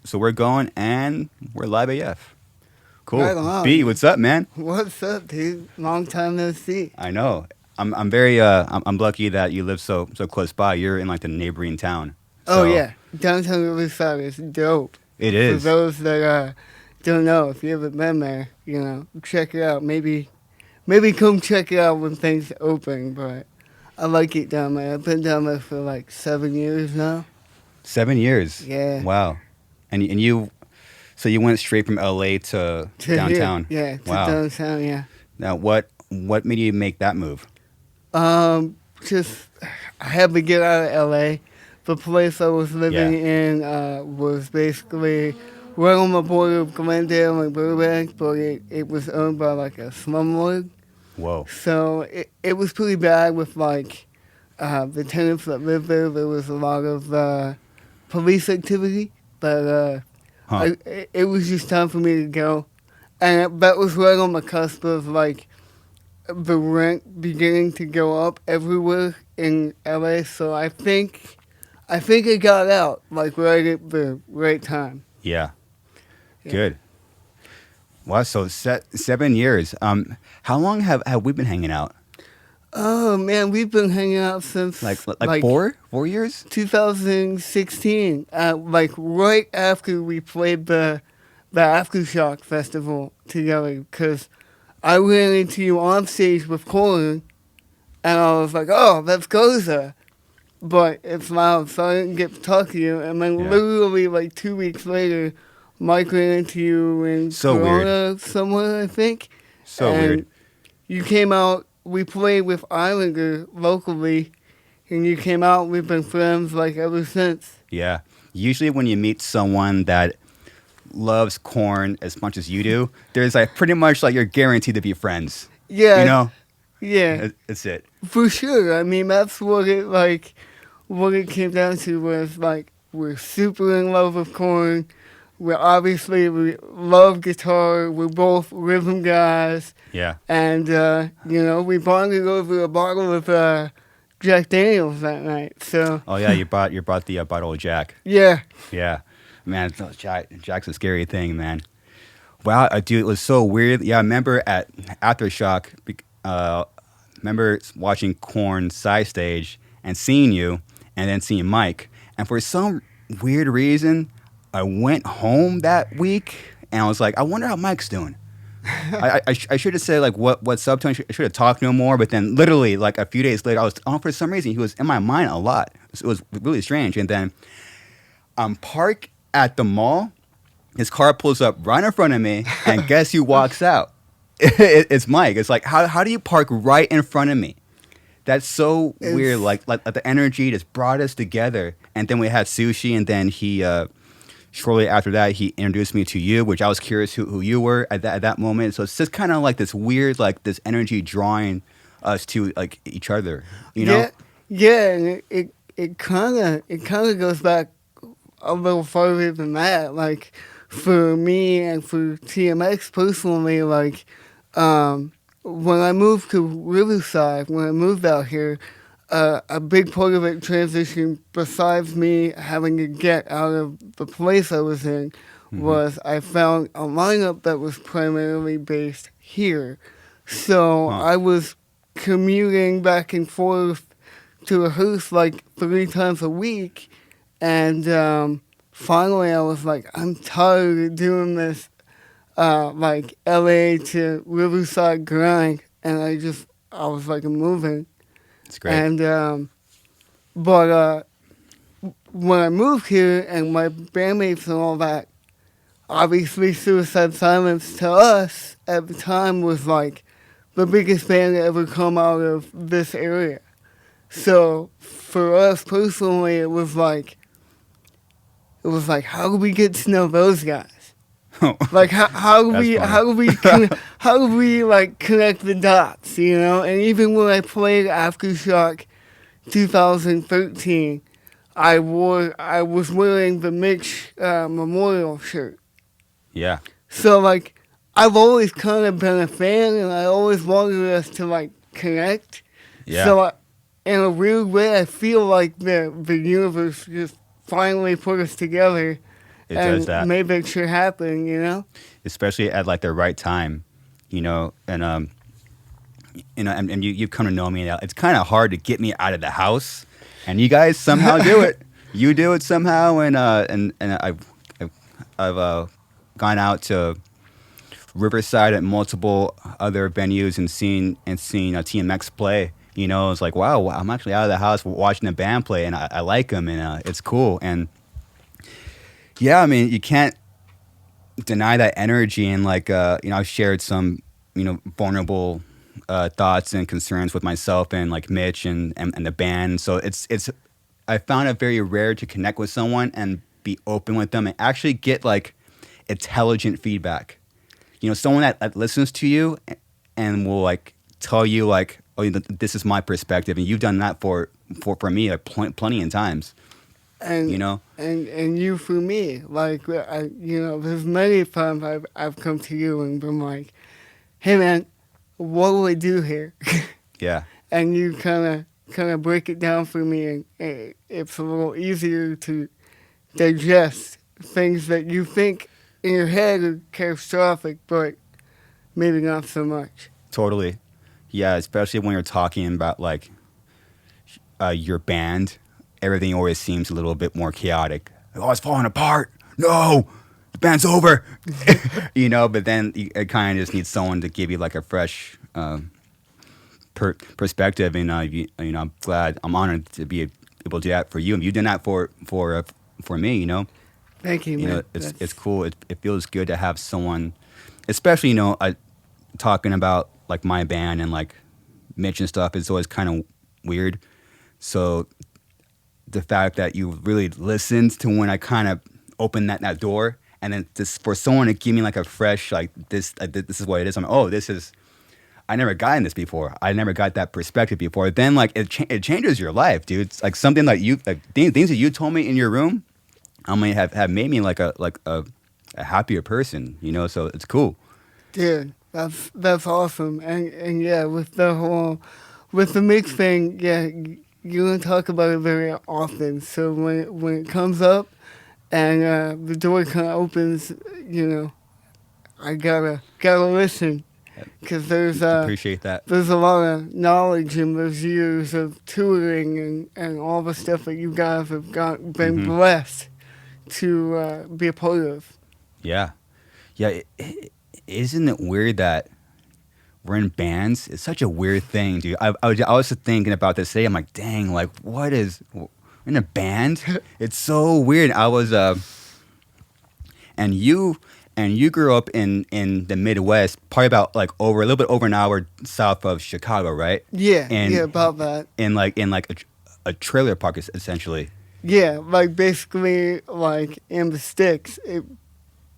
So we're going and we're live AF. Right Cool. B, on. what's up, man? What's up, dude? Long time no see. I know. I'm very I'm lucky that you live so close by. You're in like the neighboring town. Oh So yeah, downtown Riverside is dope. it For is. those that don't know, if you haven't been there, check it out. Maybe come check it out when things open. But I like it down there. I've been down there for like 7 years now. 7 years. Yeah, Wow. And you so you went straight from LA to to here. downtown. Yeah, to Wow. downtown. Yeah. Now what made you make that move? Just I had to get out of LA. The place I was living Yeah. in was basically right on the border of Glendale and Burbank, but it was owned by like a slumlord. Whoa. So it was pretty bad with like the tenants that lived there. There was a lot of police activity, but Huh. it was just time for me to go. And that was right on the cusp of like the rent beginning to go up everywhere in LA. So I think it got out like right at the right time. Yeah. Yeah. Good. Wow, so 7 years. How long have we been hanging out? Oh man, we've been hanging out since Like 4 years? 2016. Like right after we played the Aftershock Festival together, because I ran into you on stage with Colin, and I was like, "Oh, that's Garza," but it's loud, so I didn't get to talk to you. And then Yeah. literally like 2 weeks later, Mike ran into you in So weird. Corona somewhere, I think. So and weird. You came out. We played with Islander locally, and you came out. We've been friends like ever since. Yeah. Usually when you meet someone that loves corn as much as you do, there's like pretty much like you're guaranteed to be friends. Yeah, You know? yeah, That's it. for sure. I mean, that's what it came down to was like we're super in love with corn. We love guitar. We're both rhythm guys. Yeah. And, we bonded over a bottle of Jack Daniels that night. So, Oh yeah, you brought the bottle of Jack. yeah. Yeah. Man, Jack's a scary thing, man. Wow, dude, it was so weird. Yeah, I remember at Aftershock, remember watching Korn side stage and seeing you, and then seeing Mike. And for some weird reason, I went home that week, and I was like, I wonder how Mike's doing. I should have said like what's up to him. I should have talked no more. But then literally like a few days later, I was for some reason he was in my mind a lot. It was really strange. And then I'm parked at the mall. His car pulls up right in front of me, and guess who walks out? It's Mike. It's like how do you park right in front of me? That's so weird. Like the energy just brought us together. And then we had sushi, and then he. Shortly after that, he introduced me to you, which I was curious who you were at that moment. So it's just kind of like this weird, like this energy drawing us to like each other, you know? Yeah, and it kind of goes back a little farther than that. Like, for me and for TMX personally, like, when I moved to Riverside, when I moved out here, a big part of it transition, besides me having to get out of the place I was in, was I found a lineup that was primarily based here. So I was commuting back and forth to rehearse like 3 times a week, and finally I was like, I'm tired of doing this like LA to Riverside grind, and I was like, I'm moving. It's great. And but when I moved here and my bandmates and all that, obviously Suicide Silence to us at the time was like the biggest band to ever come out of this area. So for us personally, it was like, how do we get to know those guys? Like how do we like connect the dots, you know? And even when I played Aftershock 2013, I was wearing the Mitch memorial shirt. Yeah. So like I've always kind of been a fan, and I always wanted us to like connect. Yeah. So in a weird way, I feel like the universe just finally put us together. It does and that, made that shit happen, you know? especially at like the right time, and you come to know me now. It's kind of hard to get me out of the house, and you guys somehow do it. You do it somehow, and I've gone out to Riverside at multiple other venues and seen TMX play. It's like wow, I'm actually out of the house watching a band play, and I like them, and it's cool. And yeah, I mean, you can't deny that energy. And like I've shared some vulnerable thoughts and concerns with myself and like Mitch and the band. So it's I found it very rare to connect with someone and be open with them and actually get like intelligent feedback. Someone that listens to you and will like tell you like, oh, this is my perspective, and you've done that for me like plenty of times. And and you for me, like there's many times I've come to you and been like, hey man, what do I do here? Yeah. And you kind of break it down for me, and it's a little easier to digest things that you think in your head are catastrophic, but maybe not so much. Totally. Yeah, especially when you're talking about like your band, everything always seems a little bit more chaotic. Oh, it's falling apart. No, the band's over. But then it kind of just needs someone to give you like a fresh perspective. And I'm glad, I'm honored to be able to do that for you. And you've done that for me. Thank you, man. It's cool. It feels good to have someone, especially talking about like my band and like Mitch and stuff is always kind of weird. So the fact that you really listened to when I kind of opened that door, and then just for someone to give me like a fresh like this is what it is. I'm like, oh, this is, I never gotten this before. I never got that perspective before. Then like it changes your life, dude. It's like something like things that you told me in your room, I mean have made me like a happier person. So it's cool. Dude, that's awesome. And yeah, with the mix thing, yeah, you don't talk about it very often. So when it comes up and the door kind of opens, I gotta listen, because Appreciate that. there's a lot of knowledge in those years of touring and all the stuff that you guys have been blessed to be a part of. Yeah. Yeah. Isn't it weird that we're in bands? It's such a weird thing, dude. I was thinking about this today. I'm like, dang, like, what is in a band? It's so weird. I was and you grew up in the Midwest, probably about like a little bit over an hour south of Chicago, right? Yeah, And about that. in a trailer park, essentially. Yeah, like basically like in the sticks. It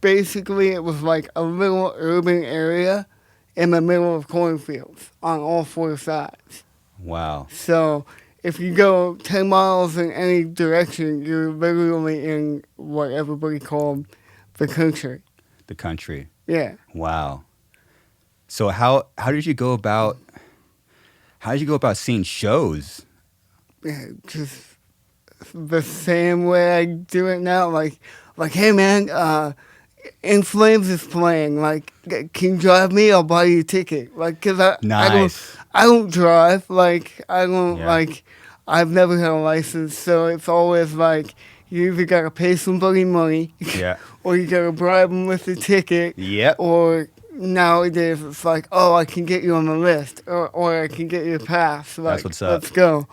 was like a little urban area in the middle of cornfields on all four sides. Wow. So if you go 10 miles in any direction, you're literally in what everybody called the country. The country. Yeah. Wow. So how did you go about seeing shows? Yeah, just the same way I do it now. Like hey man, In Flames is playing. Like, can you drive me? I'll buy you a ticket. Like, cause Nice. I don't drive. Like, Yeah. I've never had a license, so it's always like you either gotta pay somebody money, Yeah. or you gotta bribe them with the ticket. Yep. Or nowadays it's like, oh, I can get you on the list, or I can get you a pass. Like, That's what's up. Let's go.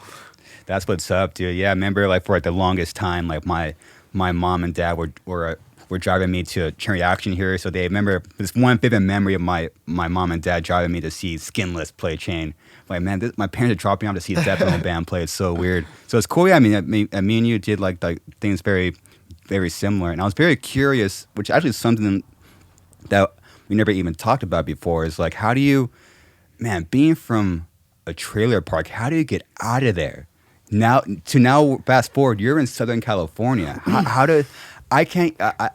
That's what's up, dude. Yeah, I remember like for like the longest time, like my mom and dad were driving me to Cherry Action here. So they remember this one vivid memory of my mom and dad driving me to see Skinless play Chain. Like, man, my parents are dropping me off to see a death metal band play. It's so weird. So it's cool. Yeah, I mean, me and you did like things very, very similar. And I was very curious, which actually is something that we never even talked about before, is like, how do you, man, being from a trailer park, how do you get out of there? Now fast forward, you're in Southern California. I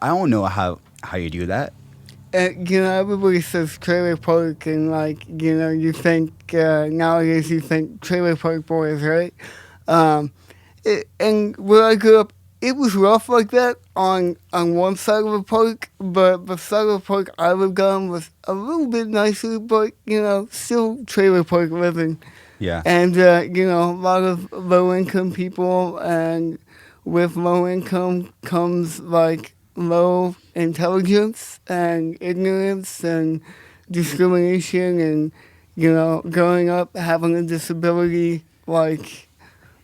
don't know how you do that. Everybody says trailer park, and like, you think nowadays you think trailer park boys, right? And where I grew up it was rough like that on one side of the park, but the side of the park I lived on was a little bit nicer, but still trailer park living. Yeah. And a lot of low income people, and with low income comes like low intelligence and ignorance and discrimination, and growing up having a disability, like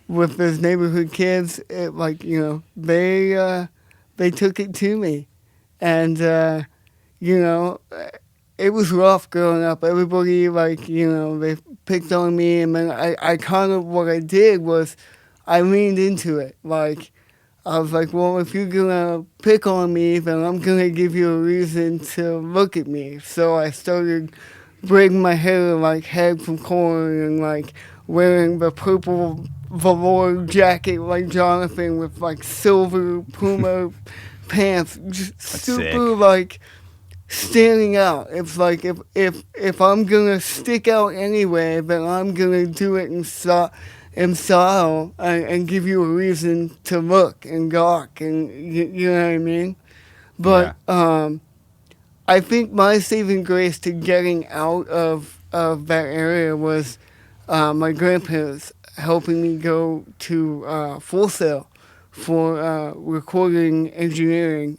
with those neighborhood kids, it like they took it to me, and you know it was rough growing up. Everybody, like, they picked on me, and then I kind of, what I did was I leaned into it. Like, I was like, well, if you're gonna pick on me, then I'm gonna give you a reason to look at me. So I started braiding my hair like head from corn, and like wearing the purple velour jacket like Jonathan with like silver Puma pants, just That's sick. super like standing out. It's like if I'm gonna stick out anyway, then I'm gonna do it in style, and give you a reason to look and gawk, and you know what I mean. Yeah. But I think my saving grace to getting out of that area was my grandparents helping me go to Full Sail for recording engineering.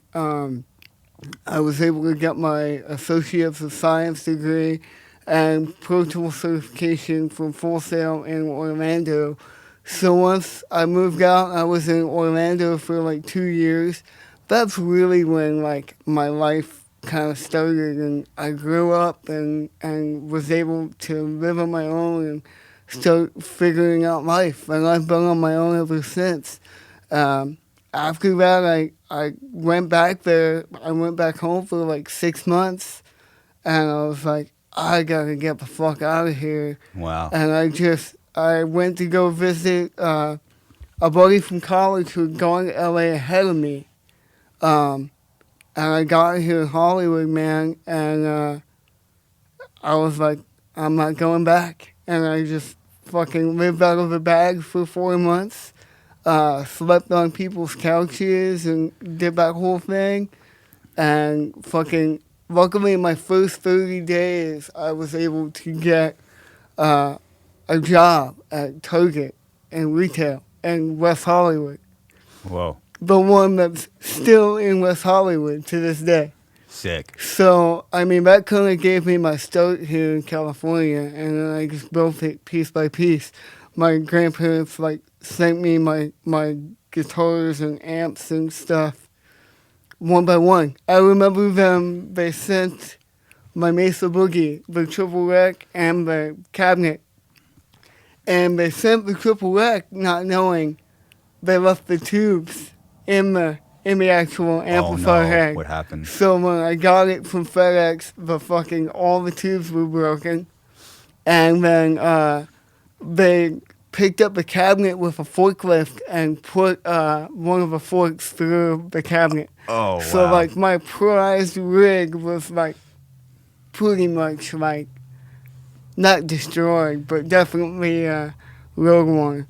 I was able to get my Associates of Science degree and Pro Tool certification from Full Sail in Orlando. So once I moved out, I was in Orlando for like 2 years. That's really when like my life kind of started, and I grew up and was able to live on my own and start figuring out life. And I've been on my own ever since. Um, After that, I went back there. I went back home for like 6 months, and I was like, I gotta get the fuck out of here. Wow. And I went to go visit a buddy from college who had gone to LA ahead of me. Um, and I got here in Hollywood, man, and I was like, I'm not going back. And I just fucking lived out of a bag for 4 months. Slept on people's couches and did that whole thing. And fucking, luckily, in my first 30 days, I was able to get a job at Target in retail in West Hollywood. Whoa. The one that's still in West Hollywood to this day. Sick. So, I mean, that kind of gave me my start here in California, and then I just built it piece by piece. My grandparents, like, sent me my guitars and amps and stuff one by one. I remember them, they sent my Mesa Boogie, the triple rack, and the cabinet. And they sent the triple rack not knowing they left the tubes in the actual amplifier Oh no. head. What happened? So when I got it from FedEx, all the tubes were broken. And then they picked up the cabinet with a forklift and put one of the forks through the cabinet. Oh, So wow. like my prized rig was like pretty much like not destroyed, but definitely road worn.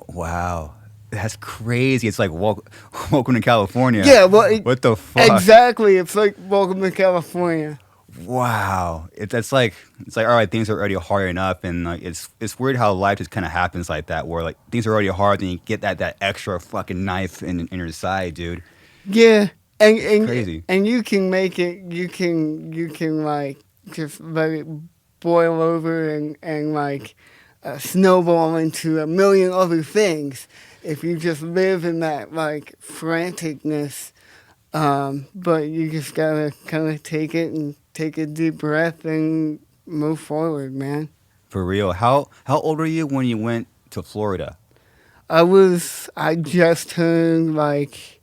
Wow. That's crazy. It's like welcome to California. Yeah, well, What the fuck? exactly. It's like welcome to California. Wow. It's like all right, things are already hard enough, and like it's weird how life just kind of happens like that, where like things are already hard, and you get that extra fucking knife in your side, dude. Yeah, and Crazy. and you can make it. You can like just let it boil over and like snowball into a million other things if you just live in that like franticness. But you just gotta kind of take it and take a deep breath and move forward, man. For real. How old were you when you went to Florida? I just turned like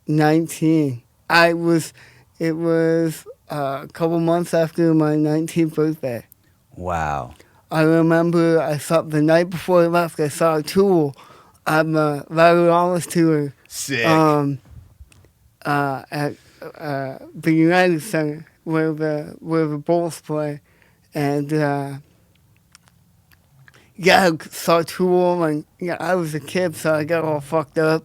19. It was a couple months after my 19th birthday. Wow. I remember the night before I left, I saw a Tool on the Valorales tour Sick. at the United Center where the Bulls play. And yeah, I saw Tool, and yeah, I was a kid, so I got all fucked up.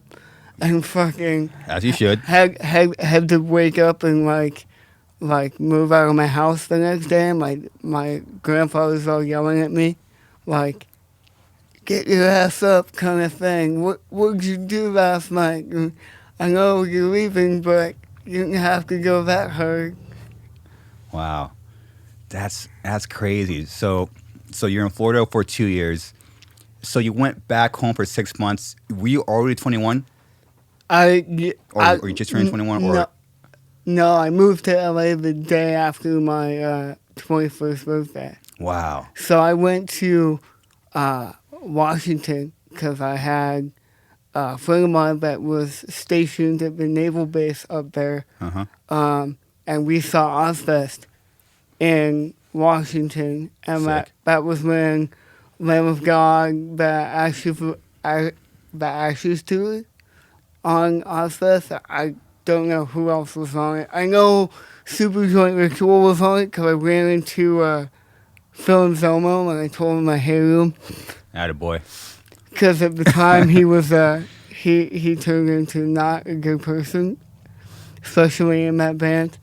and fucking As you should. had to wake up and like move out of my house the next day. My grandfather's all yelling at me, like, get your ass up kind of thing. What'd you do last night? And I know you're leaving, but you didn't have to go that hard. Wow. That's crazy. So you're in Florida for 2 years. So you went back home for 6 months. Were you already 21? Or you just turned 21? Or No, I moved to LA the day after my 21st birthday. wow. So I went to Washington because I had a friend of mine that was stationed at the naval base up there. Uh-huh. And we saw Ozfest in Washington. And Sick. that was when Lamb of God, the Ashes tour on Ozfest. I don't know who else was on it. I know Super Joint Ritual was on it because I ran into Phil and Zelmo and I told him I hated him. Attaboy. Because at the time he was he turned into not a good person, especially in that band.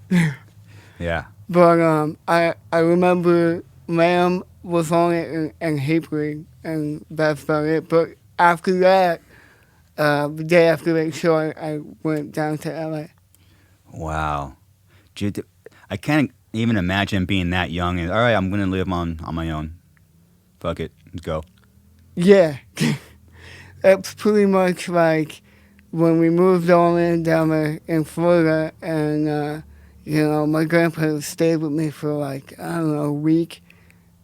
Yeah. But I remember Lamb was on it and Hatebreed, and that's about it. But after that, the day after that show, I went down to LA. Wow. I can't even imagine being that young and, all right, I'm going to live on my own. Fuck it. Let's go. Yeah. That's pretty much like when we moved all in down there in Florida, and, my grandparents stayed with me for like, I don't know, a week.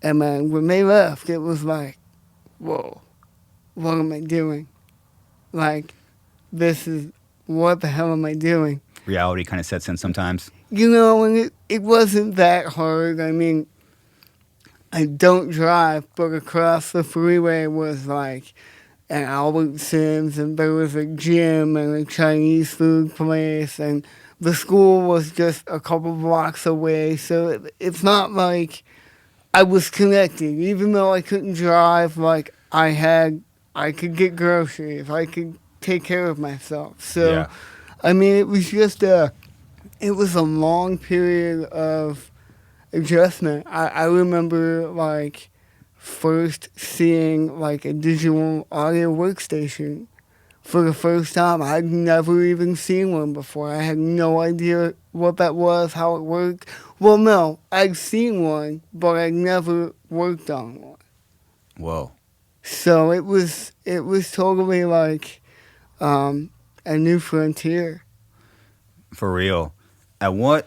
And then when they left, it was like, whoa, what am I doing? Like, what the hell am I doing? Reality kind of sets in sometimes. And it wasn't that hard. I mean, I don't drive, but across the freeway was like an Albertsons, and there was a gym and a Chinese food place, and the school was just a couple blocks away. So it's not like I was connected. Even though I couldn't drive, like I could get groceries. I could take care of myself. So, Yeah. I mean, it was just it was a long period of adjustment. I remember like first seeing like a digital audio workstation for the first time. I'd never even seen one before. I had no idea what that was, how it worked. Well, no, I'd seen one, but I'd never worked on one. Whoa. So it was totally like a new frontier. For real. At what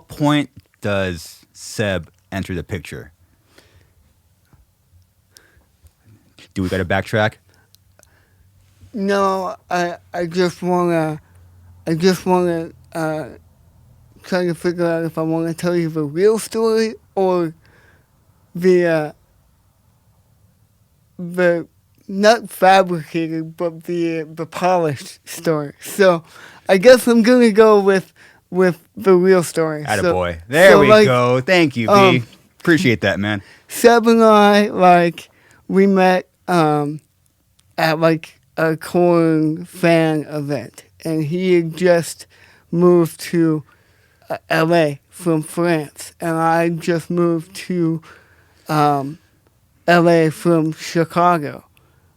point does Seb enter the picture? Do we got to backtrack? No, I just wanna try to figure out if I want to tell you the real story or the not fabricated but the polished story. So I guess I'm gonna go with the real story. Attaboy. There we go. Thank you, B. Appreciate that, man. Seb and I, we met at like a corn fan event, and he had just moved to LA from France, and I just moved to LA from Chicago.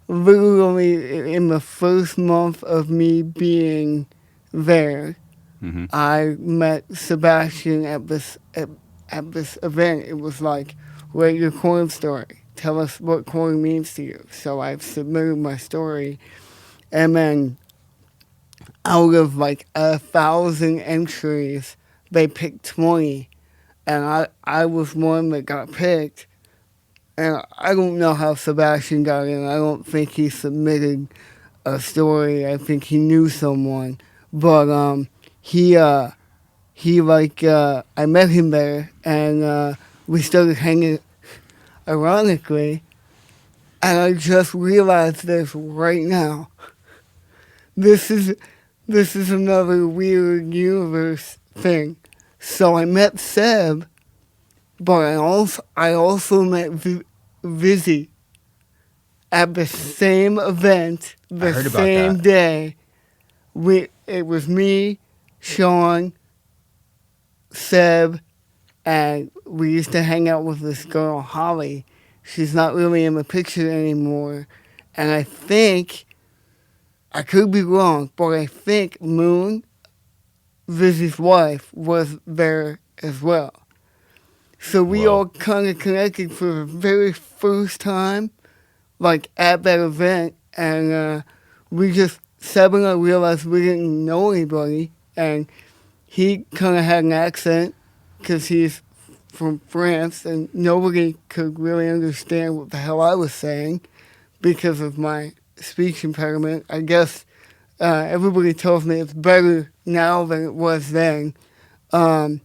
Literally in the first month of me being there, Mm-hmm. I met Sebastian at this event. It was like, write your corn story. Tell us what corn means to you. So I submitted my story, and then out of like 1,000 entries, they picked 20, and I was one that got picked. And I don't know how Sebastian got in. I don't think he submitted a story. I think he knew someone, but I met him there, and we started hanging, ironically, and I just realized this right now. This is another weird universe thing. So I met Seb, but I also met Vizzy at the same event the heard about same that. day. It was me, Sean, Seb, and we used to hang out with this girl, Holly. She's not really in the picture anymore. And I think, I could be wrong, but I think Moon, Vizzy's wife, was there as well. So we Whoa. all kind of connected for the very first time, like at that event. And we just, Seb and I realized we didn't know anybody. And he kind of had an accent because he's from France, and nobody could really understand what the hell I was saying because of my speech impairment. I guess everybody tells me it's better now than it was then. Um,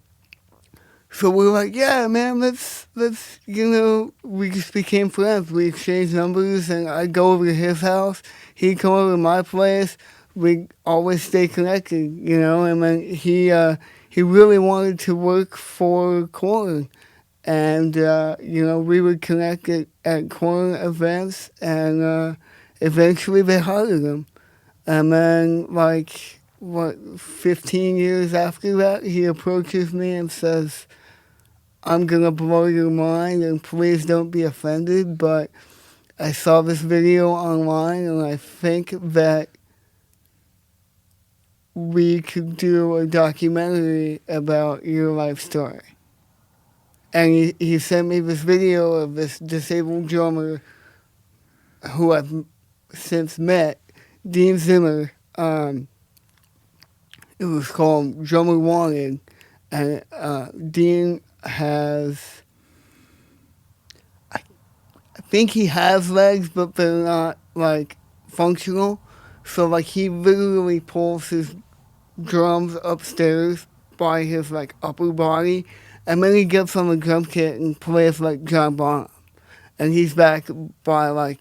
so we were like, yeah, man, let's, we just became friends. We exchanged numbers, and I'd go over to his house. He'd come over to my place. We always stay connected, and then he really wanted to work for Corn. And, we would connect at Corn events, and eventually they hired him. And then, 15 years after that, he approaches me and says, I'm going to blow your mind, and please don't be offended, but I saw this video online, and I think that we could do a documentary about your life story. And he sent me this video of this disabled drummer who I've since met, Dean Zimmer. It was called Drummer Wanted. And Dean has, I think he has legs, but they're not, functional. So, he literally pulls his drums upstairs by his, upper body. And then he gets on the drum kit and plays like John Bonham. And he's back by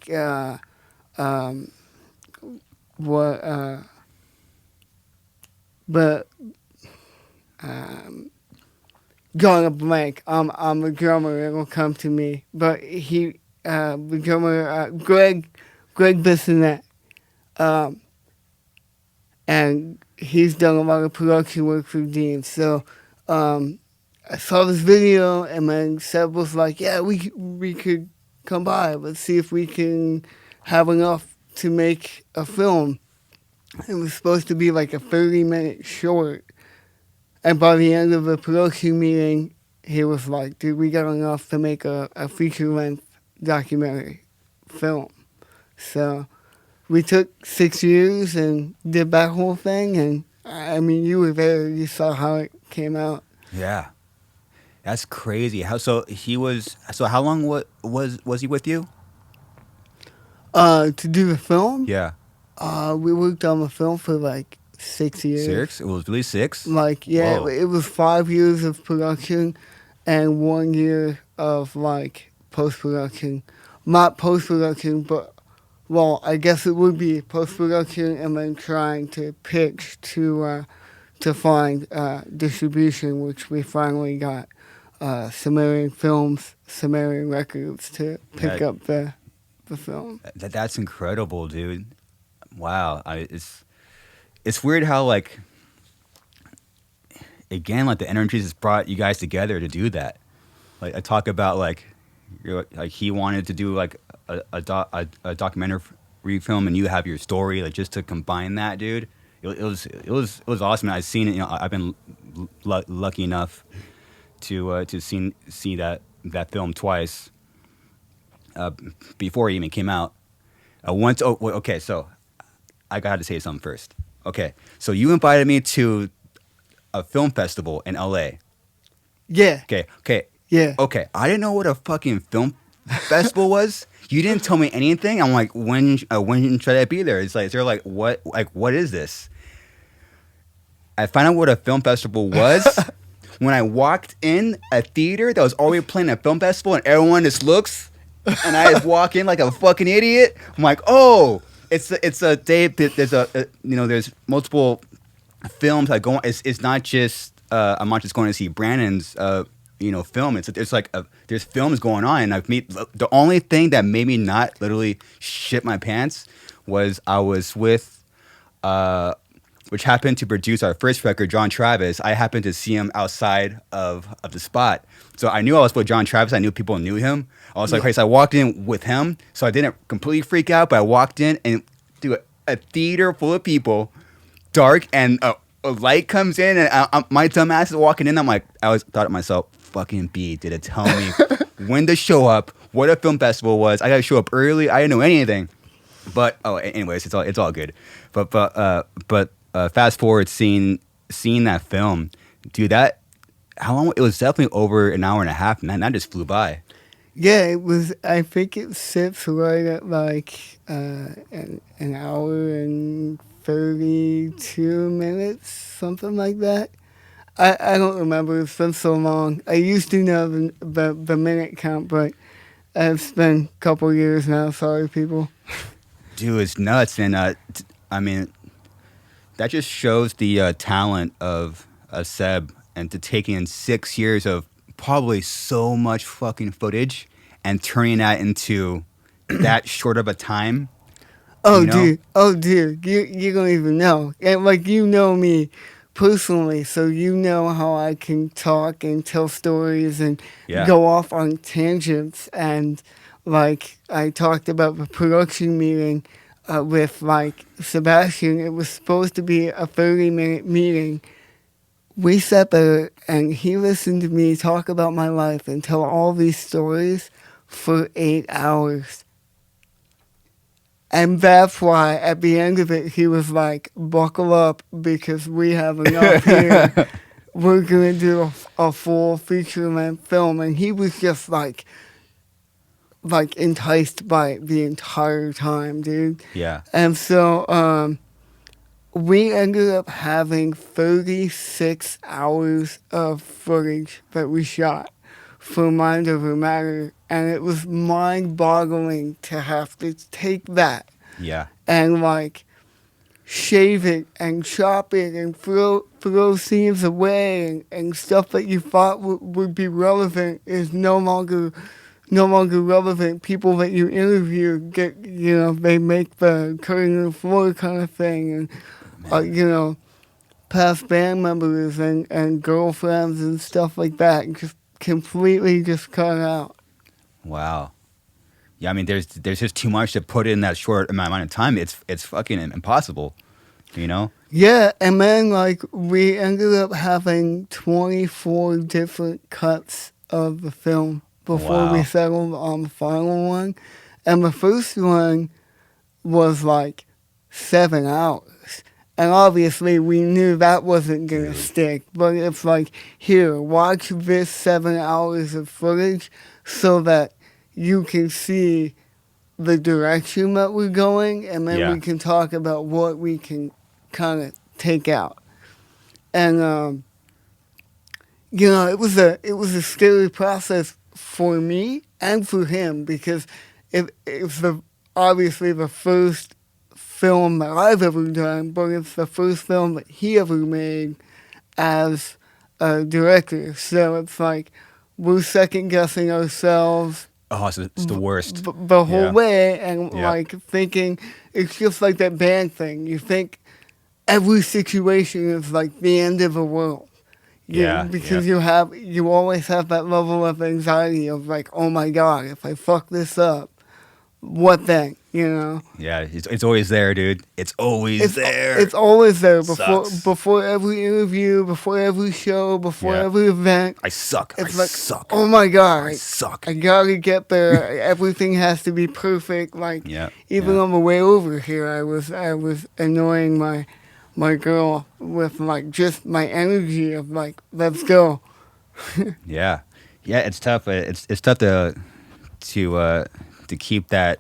drawing a blank. I'm the drummer. It'll come to me. But the drummer, Greg Bissonette, and he's done a lot of production work for Dean. So I saw this video, and then Seb was like, yeah, we could come by. Let's see if we can have enough to make a film. It was supposed to be like a 30-minute short. And by the end of the production meeting, he was like, dude, we got enough to make a feature-length documentary film. So we took 6 years and did that whole thing. And, I mean, you were there. You saw how it came out. Yeah. That's crazy. So how long was he with you? To do the film? Yeah. We worked on the film for 6 years. 6? It was really 6? Yeah, Whoa. it was 5 years of production and 1 year of post-production. Not post-production, but, well, I guess it would be post-production and then trying to pitch to find distribution, which we finally got Sumerian Films, Sumerian Records to pick up the film. That's incredible, dude. Wow. It's weird how again, the energy just brought you guys together to do that. I talk about he wanted to do a documentary film, and you have your story, just to combine that, dude. It was awesome. I've seen it. I've been lucky enough to see that film twice before it even came out. Okay, so I got to say something first. Okay, so you invited me to a film festival in LA. Yeah. Okay. Yeah. Okay, I didn't know what a fucking film festival was. You didn't tell me anything. I'm like, when should I be there? It's is there what is this? I found out what a film festival was when I walked in a theater that was already playing a film festival, and everyone just looks, and I just walk in like a fucking idiot. I'm like, oh, it's a day. There's multiple films I go on. It's not just I'm not just going to see Brandon's film. It's like there's films going on, and the only thing that made me not literally shit my pants was I was with which happened to produce our first record, John Travis. I happened to see him outside of the spot. So I knew I was with John Travis. I knew people knew him. I was like, okay, so I walked in with him. So I didn't completely freak out, but I walked in and a theater full of people, dark, and a light comes in, and my dumb ass is walking in. I thought to myself, fucking B, did it tell me when to show up, what a film festival was? I got to show up early. I didn't know anything. But anyways, it's all good. But fast forward, seeing that film, dude. How long? It was definitely over an hour and a half. Man, that just flew by. Yeah, it was. I think it sits right at like an hour and 32 minutes, something like that. I don't remember. It's been so long. I used to know the minute count, but it's been a couple years now. Sorry, people. Dude, it's nuts, and I mean, that just shows the talent of Seb, and to take in 6 years of probably so much fucking footage and turning that into that short of a time. Oh, you know? dude. Oh, dude. You don't even know. And, like, you know me personally, so you know how I can talk and tell stories and Yeah. go off on tangents. And, like, I talked about the production meeting with, like, Sebastian. It was supposed to be a 30-minute meeting. We sat there, and he listened to me talk about my life and tell all these stories for 8 hours. And that's why at the end of it, he was like, buckle up because we have enough here. We're going to do a full feature-length film. And he was just like enticed by it the entire time, dude. Yeah. And so we ended up having 36 hours of footage that we shot for Mind Over Matter. And it was mind-boggling to have to take that Yeah. and, like, shave it and chop it and throw scenes away and stuff that you thought would be relevant is no longer relevant. People that you interview get, they make the cutting room floor kind of thing, and, past band members and girlfriends and stuff like that, and just completely just cut out. Wow. Yeah, I mean, there's just too much to put in that short amount of time. It's fucking impossible, Yeah, and then, like, we ended up having 24 different cuts of the film before we settled on the final one. And the first one was, like, 7 hours. And obviously, we knew that wasn't going to stick. But it's like, here, watch this 7 hours of footage so that you can see the direction that we're going, and then we can talk about what we can kind of take out. And it was a scary process for me and for him because it's obviously the first film that I've ever done, but it's the first film that he ever made as a director. So it's like we're second guessing ourselves. Oh, it's the worst. The whole way, and like thinking it's just like that band thing. You think every situation is like the end of the world. Because you always have that level of anxiety of like, oh my God, if I fuck this up, what then? Yeah, it's always there, dude. It's always there. It's always there Sucks. before every interview, before every show, before every event. I suck. It's I suck. Oh my God, I suck. I gotta get there. Everything has to be perfect. Like even on the way over here, I was annoying my girl with like just my energy of like, let's go. Yeah, it's tough. It's tough to keep that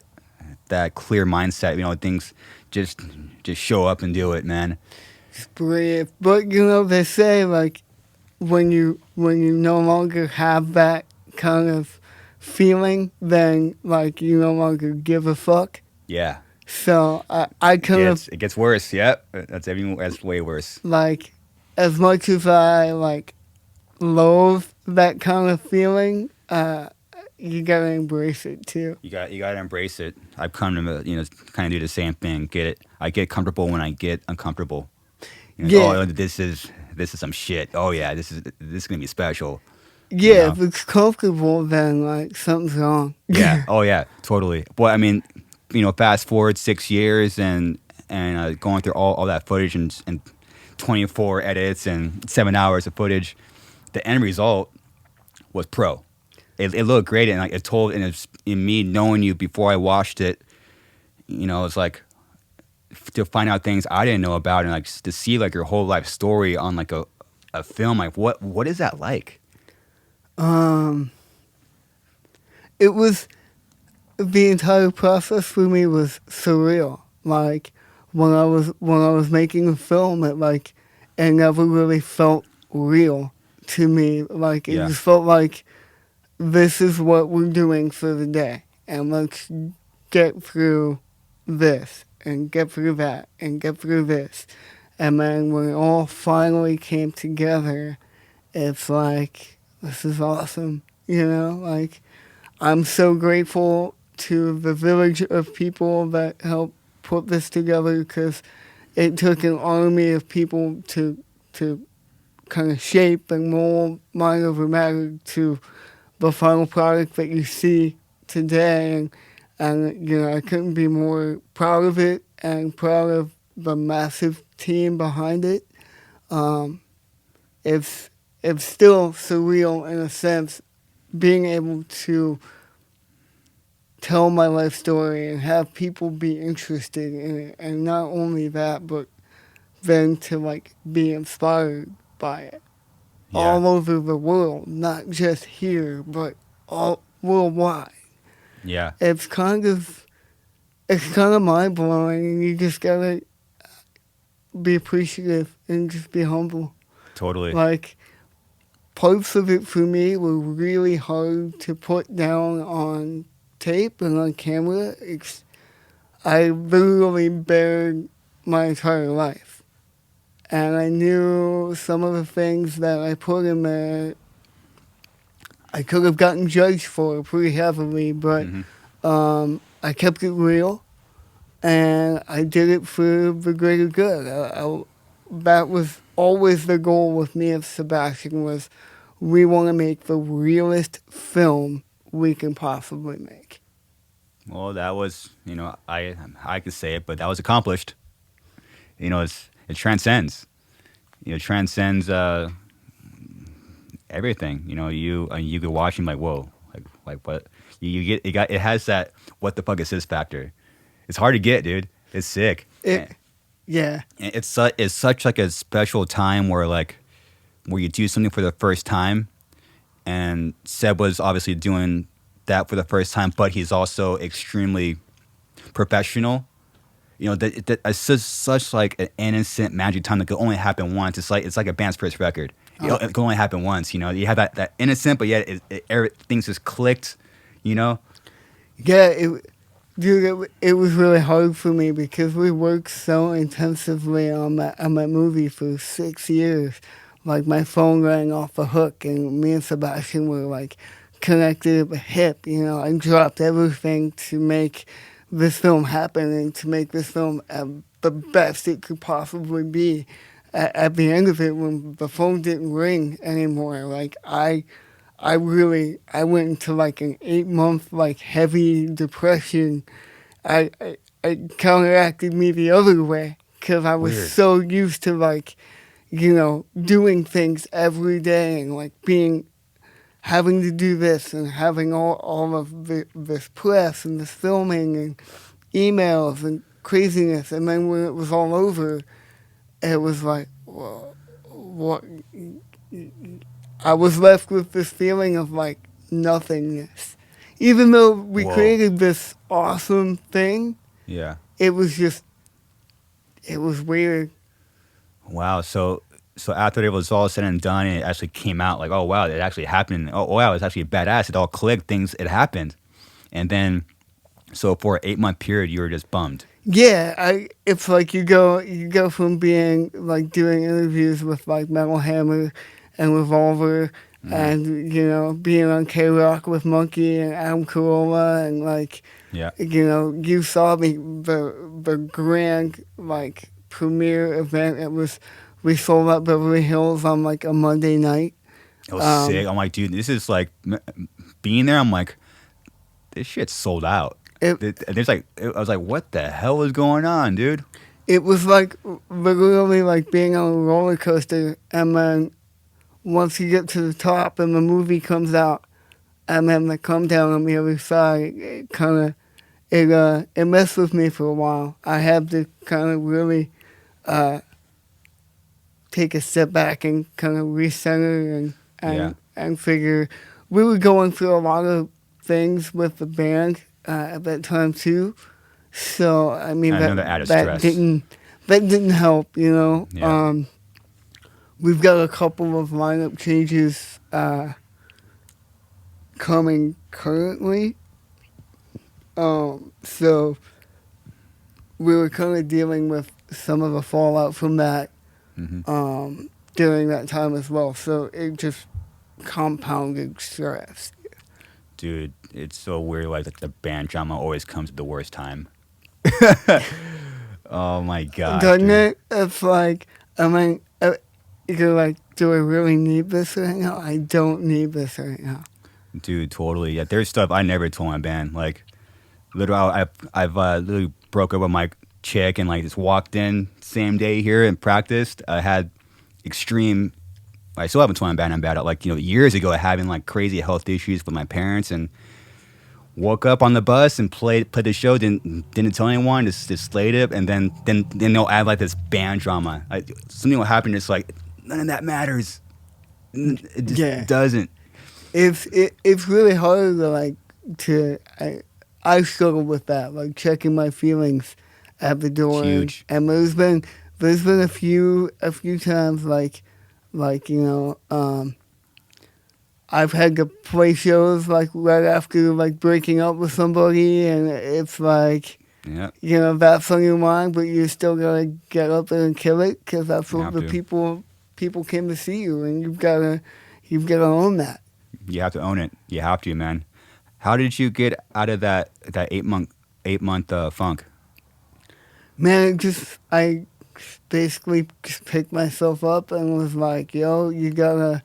clear mindset. Things just show up and do it, man. Brave. But they say like when you no longer have that kind of feeling, then like you no longer give a fuck. Yeah. So I kind of it gets worse. Yep, that's way worse. Like as much as I like loathe that kind of feeling, you gotta embrace it too. You got to embrace it. I've come to kind of do the same thing. Get it? I get comfortable when I get uncomfortable. Yeah, This is some shit. Oh yeah, this is gonna be special. You yeah. know? If it's comfortable, then like something's wrong. Yeah. Oh yeah. Totally. But I mean, fast forward 6 years and going through all that footage and 24 edits and 7 hours of footage, the end result was pro. It looked great, and like it told, and it's in me knowing you before I watched it. It's like to find out things I didn't know about, and like to see like your whole life story on like a film. Like what is that like? Um, it was the entire process for me was surreal. Like when I was making a film, it never really felt real to me. Like it Yeah. just felt like this is what we're doing for the day, and let's get through this and get through that and get through this. And then when it all finally came together, it's like, this is awesome. Like, I'm so grateful to the village of people that helped put this together, because it took an army of people to kind of shape and mold Mind Over Matter to the final product that you see today. And I couldn't be more proud of it and proud of the massive team behind it. Um, it's it's still surreal in a sense, being able to tell my life story and have people be interested in it, and not only that, but then to like be inspired by it Yeah. all over the world, not just here, but all worldwide. Yeah. It's kind of mind blowing, and you just gotta be appreciative and just be humble. Totally. Like, parts of it for me were really hard to put down on tape and on camera. I literally bared my entire life. And I knew some of the things that I put in there I could have gotten judged for pretty heavily, but Hmm. I kept it real, and I did it for the greater good. That was always the goal with me and Sebastian, was we want to make the realest film we can possibly make. Well, that was, I could say it, but that was accomplished. It transcends. It transcends everything. You could watch him like, whoa, like what? You get it has that what the fuck is this factor. It's hard to get, dude. It's sick. It, yeah, And it's such like a special time where you do something for the first time, and Seb was obviously doing that for the first time, but he's also extremely professional. That it's just such like an innocent magic time that could only happen once. It's like a band's first record. It can only happen once. You have that innocent, but yet things just clicked. You know. yeah. It was really hard for me because we worked so intensively on that movie for 6 years. Like, my phone rang off the hook, and me and Sebastian were like connected at the hip. I dropped everything to make this film happen and to make this film the best it could possibly be. At the end of it, when the phone didn't ring anymore, like I went into like an 8 month like heavy depression. I counteracted me the other way, because I was Weird. so used to like doing things every day, and like having to do this and having all of this press and this filming and emails and craziness. And then when it was all over, it was like, well, what? I was left with this feeling of like nothingness. Even though we Whoa. created this awesome thing, Yeah. it was just, it was weird. Wow. So after it was all said and done, and it actually came out like, oh wow, it actually happened. Oh wow, it's actually badass. It all clicked. It happened, and then so for an 8 month period, you were just bummed. Yeah, it's like you go from being like doing interviews with like Metal Hammer and Revolver Mm-hmm. and being on K Rock with Monkey and Adam Carolla, and like Yeah. you saw the grand like premiere event. It was we sold out Beverly Hills on like a Monday night. It was sick. Um, I'm like, dude, this is like being there. I'm like, this shit's sold out. it There's like, I was like, what the hell is going on, dude? it was like literally like being on a roller coaster, and then once you get to the top and the movie comes out, and then the come down on the other side, it kind of it messed with me for a while. I had to kind of really uh, take a step back and kind of recenter Yeah. and figure. We were going through a lot of things with the band at that time too. So I mean I know that added that stress. didn't help. Yeah. We've got a couple of lineup changes coming currently. So we were kind of dealing with some of the fallout from that Mm-hmm. during that time as well. So it just compounded stress. Dude, it's so weird. Like the band drama always comes at the worst time. Oh my gosh, Doesn't dude. it? It's like, I mean, you're like, do I really need this right now? I don't need this right now. Dude, totally. Yeah, there's stuff I never told my band. Like, literally, I've literally broke up with my chick and like just walked in same day here and practiced. I had extreme. I still haven't told my band about it. Like years ago, having like crazy health issues with my parents and woke up on the bus and played the show. Didn't tell anyone. Just slayed it, and then they'll add like this band drama. Like, something will happen. It's like none of that matters. It just Yeah. doesn't. It's really hard to like to I struggle with that, like checking my feelings at the door. Huge. And there's been a few times I've had to play shows like right after like breaking up with somebody, and it's like Yeah, that's on your mind, but you still gotta get up there and kill it because that's you what have the to. people came to see you, and you've gotta own that. You have to own it. You have to, man. How did you get out of that 8 month funk? Man, I basically just picked myself up and was like, yo, you gotta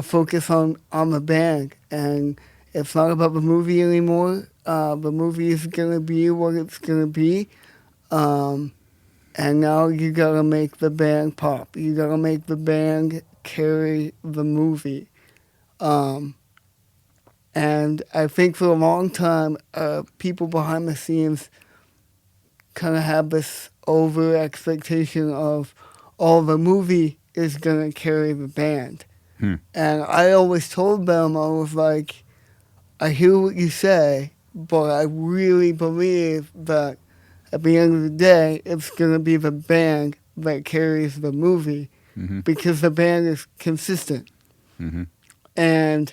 focus on the band, and it's not about the movie anymore. The movie is gonna be what it's gonna be, and now you gotta make the band pop. You gotta make the band carry the movie. Um, and I think for a long time, people behind the scenes kind of have this over expectation of, oh, the movie is gonna carry the band. Hmm. And I always told them, I was like, I hear what you say, but I really believe that at the end of the day, it's gonna be the band that carries the movie Mm-hmm. because the band is consistent. Mm-hmm. And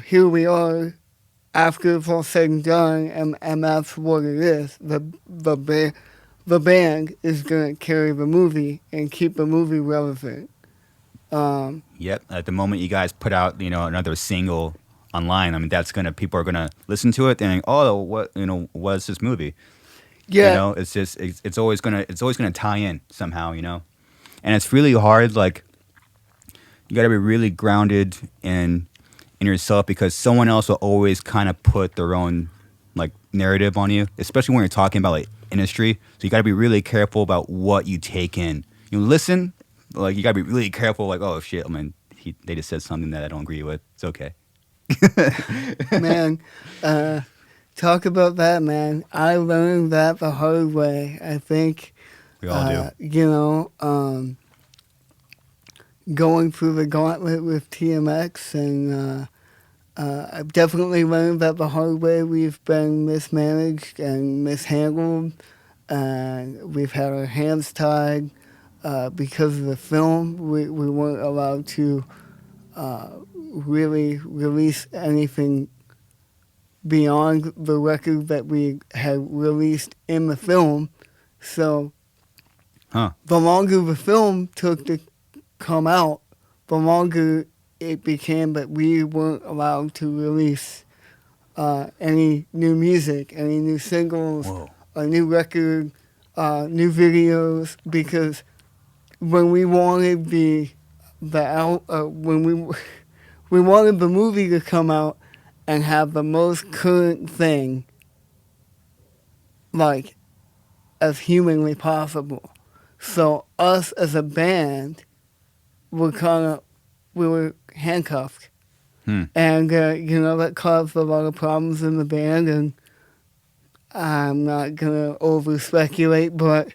here we are after it's all said and done, and that's what it is. The band is gonna carry the movie and keep the movie relevant. Yep. At the moment you guys put out, another single online, I mean, people are gonna listen to it and oh, what's this movie? Yeah, It's just it's always gonna tie in somehow, and it's really hard. Like, you got to be really grounded in yourself because someone else will always kind of put their own like narrative on you, especially when you're talking about like industry. So you got to be really careful about what you take in. You listen, like you got to be really careful. Like, oh shit, I mean, they just said something that I don't agree with. It's okay. man. Talk about that, man. I learned that the hard way. I think, We all do. Going through the gauntlet with TMX, and I've definitely learned that the hard way. We've been mismanaged and mishandled, and we've had our hands tied because of the film. We weren't allowed to really release anything beyond the record that we had released in the film. So Huh. the longer the film took to come out, the longer it became that we weren't allowed to release any new music, any new singles, Whoa. a new record, new videos, because when we wanted when we wanted the movie to come out and have the most current thing, like, as humanly possible. So us as a band we were handcuffed. Hmm. And, that caused a lot of problems in the band, and I'm not going to over speculate, but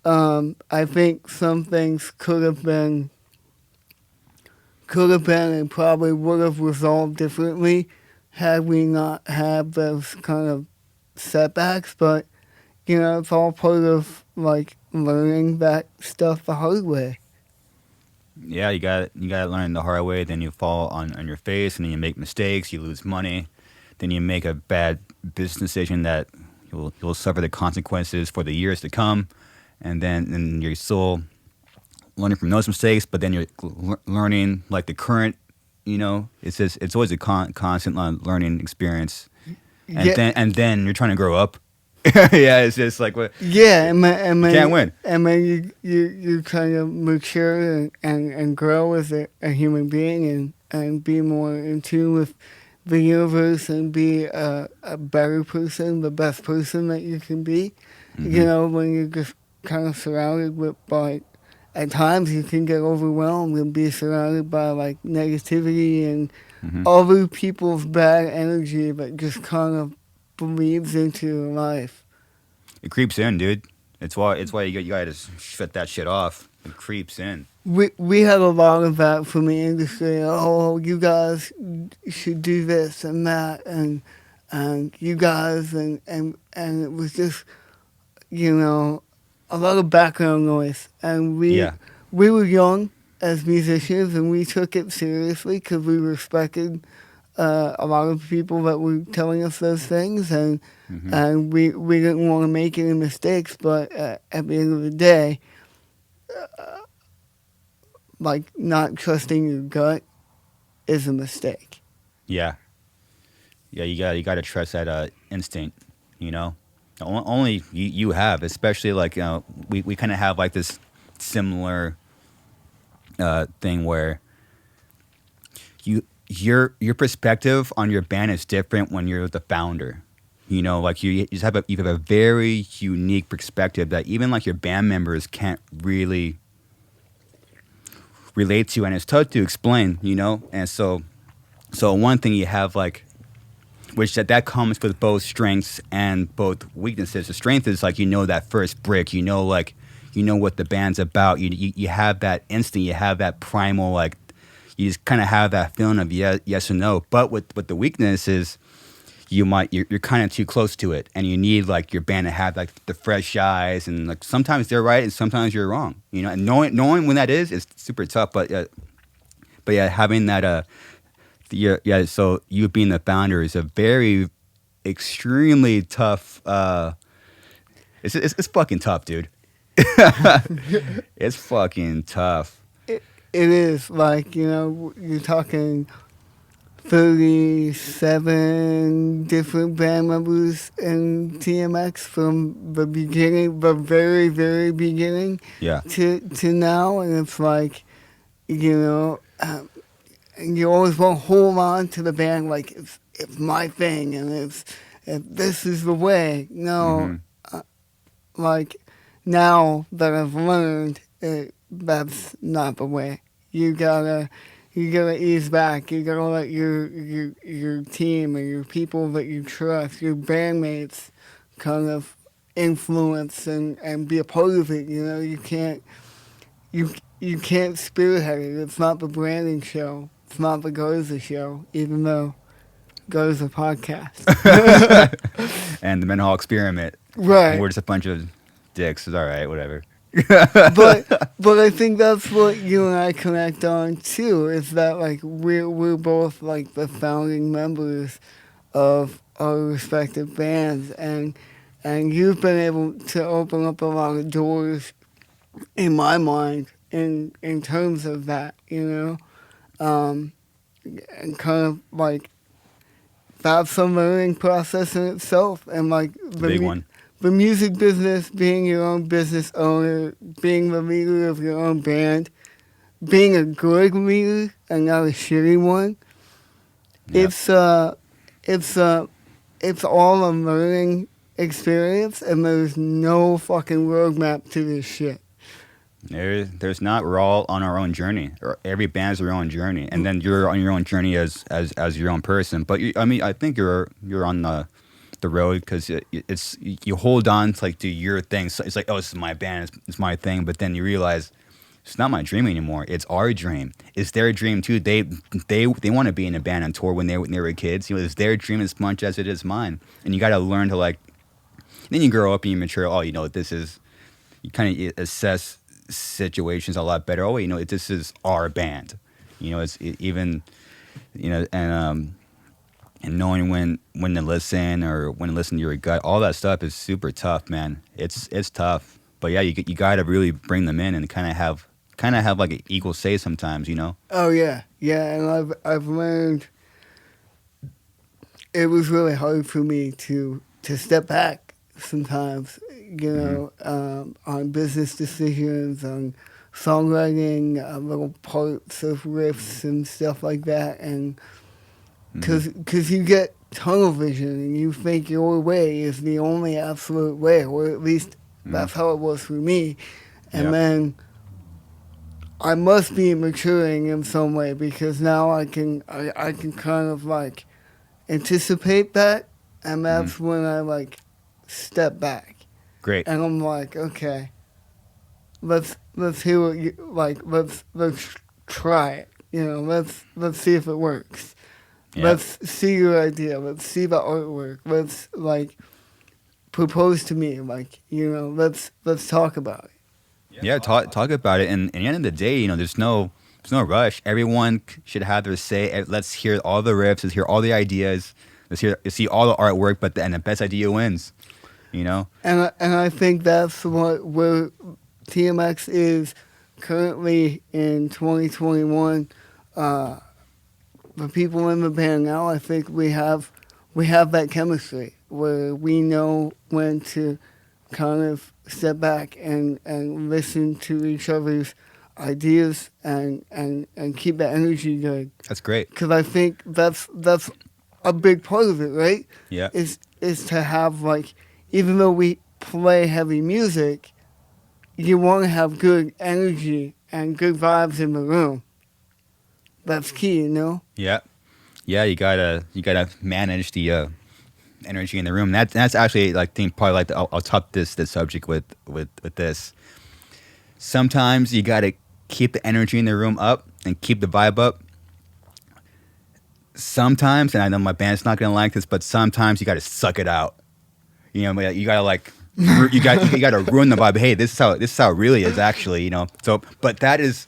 I think some things could have been and probably would have resolved differently had we not had those kind of setbacks. But, it's all part of, like, learning that stuff the hard way. Yeah, you got to learn the hard way. Then you fall on your face, and then you make mistakes. You lose money. Then you make a bad business decision that you'll suffer the consequences for the years to come. And you're still learning from those mistakes. But then you're learning like the current. It's always a constant learning experience. And Yeah. then you're trying to grow up. Yeah, it's just like what. Yeah, You can't win. And then you kind of mature and grow as a human being and be more in tune with the universe and be a better person, the best person that you can be. Mm-hmm. When you're just kind of surrounded with, like, at times you can get overwhelmed and be surrounded by, like, negativity and Mm-hmm. other people's bad energy that just kind of bleeds into your life. It creeps in, dude. It's why you got to shut that shit off. It creeps in. We had a lot of that from the industry. Oh, you guys should do this and that, and you guys, and it was just, a lot of background noise. And Yeah. we were young as musicians, and we took it seriously because we respected a lot of people that were telling us those things, and Mm-hmm. we didn't want to make any mistakes. But at the end of the day, like, not trusting your gut is a mistake. Yeah. Yeah. You got to trust that instinct. You know, only you have, especially like we kind of have like this similar thing where your perspective on your band is different when you're the founder. Like you just you have a very unique perspective that even like your band members can't really relate to, and it's tough to explain. And so one thing you have like, which that comes with both strengths and both weaknesses. The strength is like that first brick. Like what the band's about. You have that instinct. You have that primal like. You just kind of have that feeling of yes or no. But with the weakness is you're kind of too close to it, and you need like your band to have like the fresh eyes, and like sometimes they're right and sometimes you're wrong. And knowing when that is super tough. But yeah, having that yeah. So you being the founder is a very extremely tough. It's fucking tough, dude. It's fucking tough. It is, like, you're talking 37 different band members in TMX from the beginning, the very, very beginning, Yeah. to now. And it's like, and you always want to hold on to the band like it's my thing, and if this is the way. No, Mm-hmm. like, now that I've learned that's not the way. You gotta ease back. You gotta let your team and your people that you trust, your bandmates, kind of influence and be a part of it. You can't spearhead it. It's not the branding show. It's not the Garza show, even though Garza podcast. And the Mendenhall Experiment. Right. We're just a bunch of dicks. It's all right, whatever. but I think that's what you and I connect on too. Is that, like, we're both like the founding members of our respective bands, and you've been able to open up a lot of doors in my mind in terms of that, um, and kind of like that's a learning process in itself, and like The big one. the music business, being your own business owner, being the leader of your own band, being a good leader and not a shitty one. Yep. It's it's it's all a learning experience, and there's no fucking roadmap to this shit. There's not. We're all on our own journey. Every band's their own journey, and then you're on your own journey as your own person. But I mean, I think you're on the road because it's you hold on to like do your thing. So it's like, oh, this is my band, it's my thing. But then you realize it's not my dream anymore. It's our dream. It's their dream too. They want to be in a band and tour when they were kids. It's their dream as much as it is mine. And you got to learn to like. Then you grow up and you mature. Oh, this is. You kind of assess situations a lot better. Oh, wait, this is our band. It's even, and knowing when to listen or when to listen to your gut, all that stuff is super tough, man. It's tough, but yeah, you got to really bring them in and kind of have like an equal say sometimes. Oh yeah, yeah, and I've learned it was really hard for me to step back sometimes, on business decisions, on songwriting, little parts of riffs and stuff like that, and because you get tunnel vision and you think your way is the only absolute way, or at least that's how it was for me, and then I must be maturing in some way because now I can kind of like anticipate that, and that's when I like step back. Great. And I'm like, okay, let's hear what you like. Let's try it. Let's see if it works. Yeah. Let's see your idea. Let's see the artwork. Let's like propose to me. Like let's talk about it. Yeah, talk about it. And at the end of the day, there's no rush. Everyone should have their say. Let's hear all the riffs. Let's hear all the ideas. Let's see all the artwork. But the best idea wins. And I think that's where TMX is currently in 2021. The people in the band now, I think we have that chemistry where we know when to kind of step back and listen to each other's ideas and keep that energy good. That's great. Because I think that's a big part of it, right? Yeah. Is to have like, even though we play heavy music, you want to have good energy and good vibes in the room. That's key, Yeah, you gotta manage the energy in the room. That's actually like probably like I'll top this subject with this. Sometimes you gotta keep the energy in the room up and keep the vibe up. Sometimes, and I know my band's not gonna like this, but sometimes you gotta suck it out. You gotta like you gotta ruin the vibe. Hey, this is how it really is actually. So, but that is.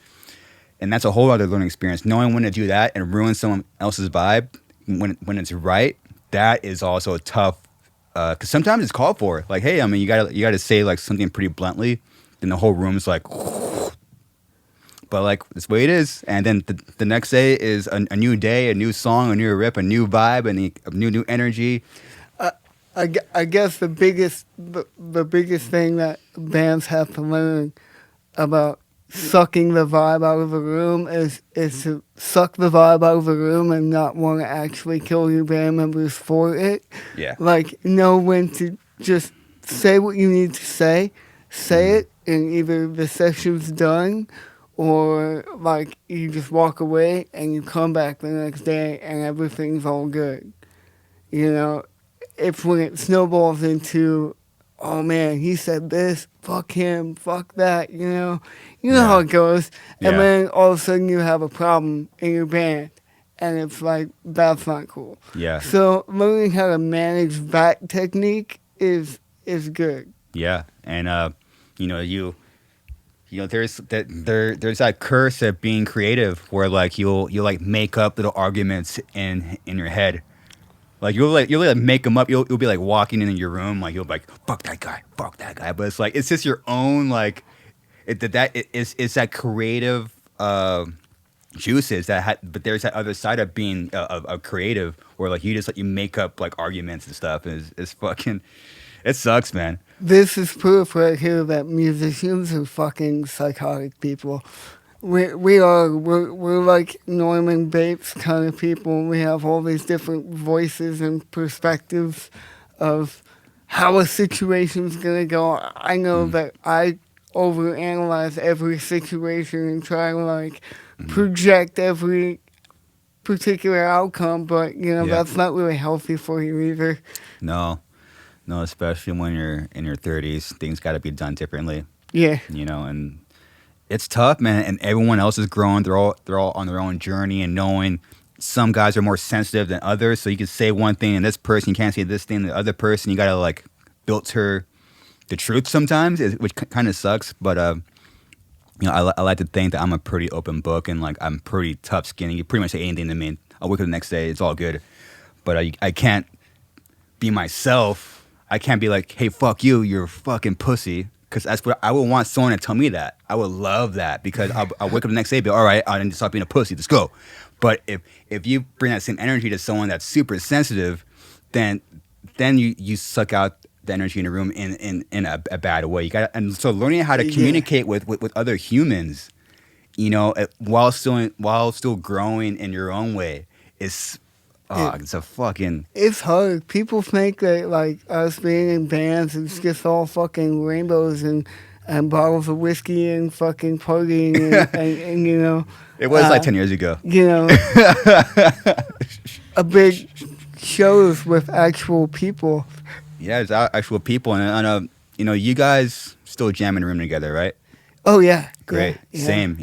And that's a whole other learning experience. Knowing when to do that and ruin someone else's vibe when it's right, that is also tough. Because sometimes it's called for. Like, hey, I mean, you gotta say like something pretty bluntly, then the whole room's like. But like that's the way it is. And then the next day is a new day, a new song, a new riff, a new vibe, and a new energy. I guess the biggest thing that bands have to learn about sucking the vibe out of a room is to suck the vibe out of a room and not want to actually kill your band members for it. Yeah. Like, know when to just say what you need to say it, and either the session's done or like you just walk away and you come back the next day and everything's all good. If when it snowballs into, oh man, he said this, fuck him, fuck that, how it goes. And then all of a sudden you have a problem in your band, and it's like, that's not cool. Yeah. So learning how to manage that technique is good. Yeah, and there's that curse of being creative where like you'll like make up little arguments in your head. Like you'll like make them up. You'll be like walking into your room, like you'll be like fuck that guy, but it's like it's just your own like It's that creative juices but there's that other side of being a creative where like you just like you make up like arguments and stuff. And it's fucking it sucks, man. This is proof right here that musicians are fucking psychotic people. We're like Norman Bates kind of people. We have all these different voices and perspectives of how a situation's gonna go. I know that I overanalyze every situation and try to like project every particular outcome, but you know Yeah. that's not really healthy for you either. No, no, especially when you're in your 30s, things got to be done differently, Yeah, and it's tough, man. And everyone else is growing. They're all on their own journey and knowing. Some guys are more sensitive than others, so you can say one thing and this person you can't say this thing. The other person you gotta like filter the truth sometimes, which kind of sucks. But I like to think that I'm a pretty open book and like I'm pretty tough skin. You can pretty much say anything to me. I'll wake up the next day. It's all good. But I can't be myself. I can't be like, hey, fuck you. You're a fucking pussy. Because that's what I would want someone to tell me that. I would love that because I'll wake up the next day and be all right, I didn't stop being a pussy. Let's go. But if you bring that same energy to someone that's super sensitive, then you suck out the energy in a room in a bad way. You got and so learning how to communicate with other humans, while still growing in your own way is it's a fucking it's hard. People think that like us being in bands it's just all fucking rainbows and bottles of whiskey and fucking partying and you know. It was like 10 years ago. You know, a big shows with actual people. Yeah, it's actual people, and you guys still jam in a room together, right? Oh yeah, Great, yeah. same.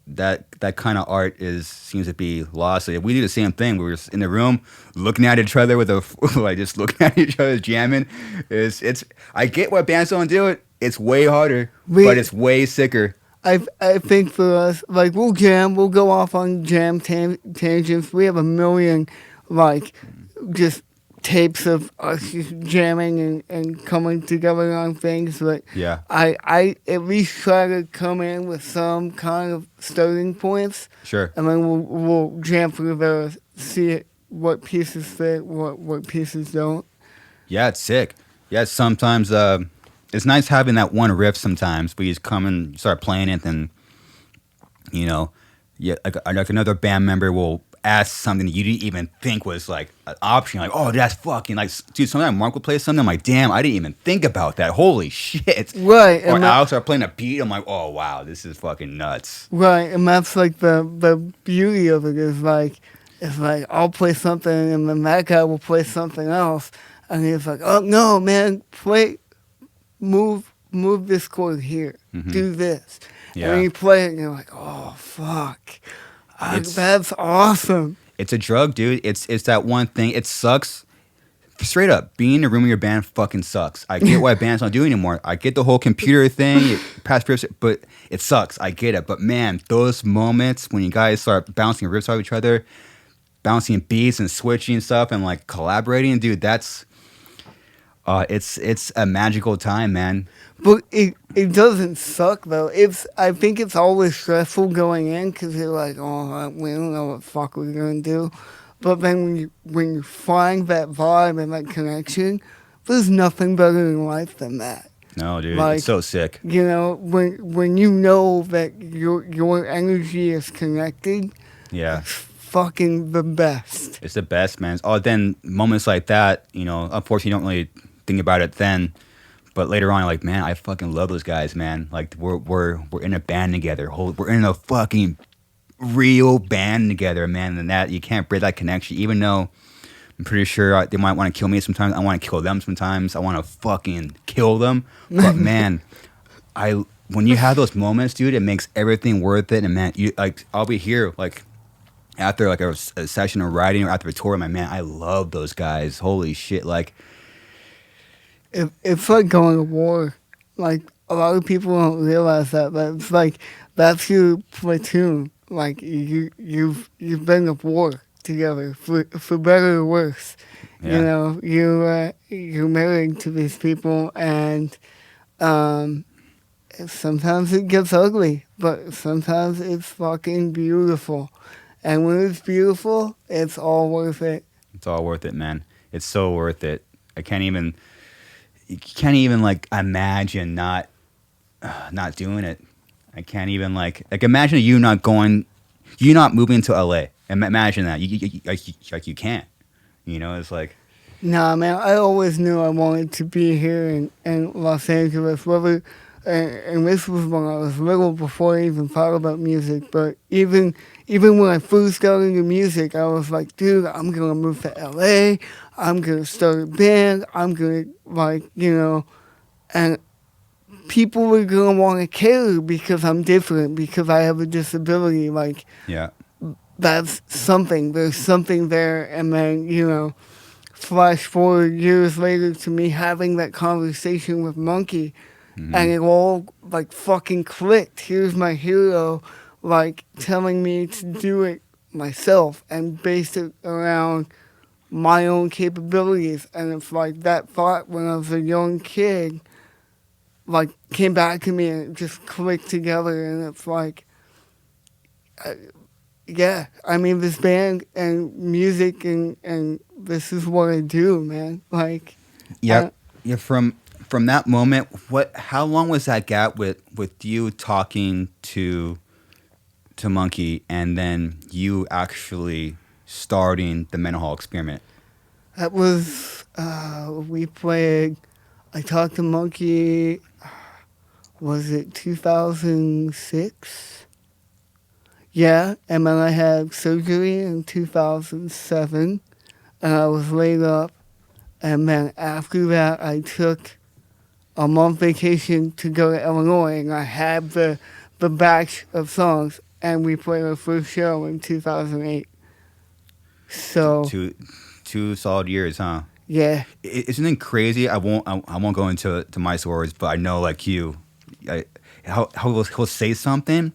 That kind of art seems to be lost. Like, we do the same thing. We're just in the room looking at each other with like just looking at each other jamming. It's I get why bands don't do it. It's way harder, but it's way sicker. I think for us, like we'll jam, we'll go off on jam tangents. We have a million, like, just tapes of us just jamming and coming together on things. But Yeah. I at least try to come in with some kind of starting points. Sure. And then we'll jam through there, see what pieces fit, what pieces don't. Yeah, it's sick. Yeah, sometimes it's nice having that one riff sometimes, but you just come and start playing it, and like another band member will ask something that you didn't even think was like an option. Like, oh, that's fucking like, dude. Sometimes Mark will play something. I'm like, damn, I didn't even think about that. Holy shit! Right. Or Alex start playing a beat. I'm like, oh wow, this is fucking nuts. Right, and that's like the beauty of it is like it's like I'll play something and then that guy will play something else, and he's like, oh no, man, move this chord here, do this. Yeah. And you play it and you're like, oh fuck, that's awesome. It's a drug, dude. It's that one thing. It sucks. Straight up, being in a room with your band fucking sucks. I get why bands don't do it anymore. I get the whole computer thing, past riffs, but it sucks. I get it. But man, those moments when you guys start bouncing riffs off each other, bouncing beats and switching stuff and like collaborating, dude, that's it's a magical time, man. But it doesn't suck though. I think it's always stressful going in because you're like, oh, we don't know what the fuck we're gonna do. But then when you find that vibe and that connection, there's nothing better in life than that. No, dude, Like, it's so sick. You know, when you know that your energy is connected, Yeah. it's fucking the best. It's the best, man. Oh, then moments like that, unfortunately, you don't really think about it then. But later on, like, man, I fucking love those guys, man. Like, we're in a band together. We're in a fucking real band together, man. And that you can't break that connection. Even though I'm pretty sure they might want to kill me sometimes. I want to kill them sometimes. I want to fucking kill them. But man, when you have those moments, dude, it makes everything worth it. And man, I'll be here like after like a session of writing or after a tour. My man, I love those guys. Holy shit, like. It's like going to war. Like, a lot of people don't realize that, but it's like, that's your platoon. Like, you've been at war together, for better or worse. Yeah. You know, you're married to these people, and sometimes it gets ugly, but sometimes it's fucking beautiful. And when it's beautiful, it's all worth it. It's all worth it, man. It's so worth it. I can't even. You can't even like imagine not doing it. I can't even like imagine you not going, you not moving to LA. Imagine that. Like you can't. You know, it's like Nah, man, I always knew I wanted to be here in Los Angeles. And this was when I was little, before I even thought about music. But even when I first got into music, I was like, dude, I'm gonna move to LA. I'm gonna start a band. I'm gonna and people were gonna want to care because I'm different, because I have a disability. Like, yeah, that's something. There's something there, and then flash forward years later to me having that conversation with Monkey, and it all like fucking clicked. Here's my hero, like telling me to do it myself and base it around my own capabilities. And it's like that thought when I was a young kid, like came back to me and it just clicked together. And it's like, yeah, I mean, this band and music and this is what I do, man. Like, yeah, yeah. From that moment, how long was that gap with you talking to Monkey and then you actually starting the Mendenhall Experiment? that was, we played, I talked to Monkey, was it 2006? Yeah, and then I had surgery in 2007, and I was laid up. And then after that, I took a month vacation to go to Illinois, and I had the batch of songs, and we played our first show in 2008. So Two solid years, huh? yeah, Isn't it crazy? I won't go into my stories, but I know like you, how he'll say something,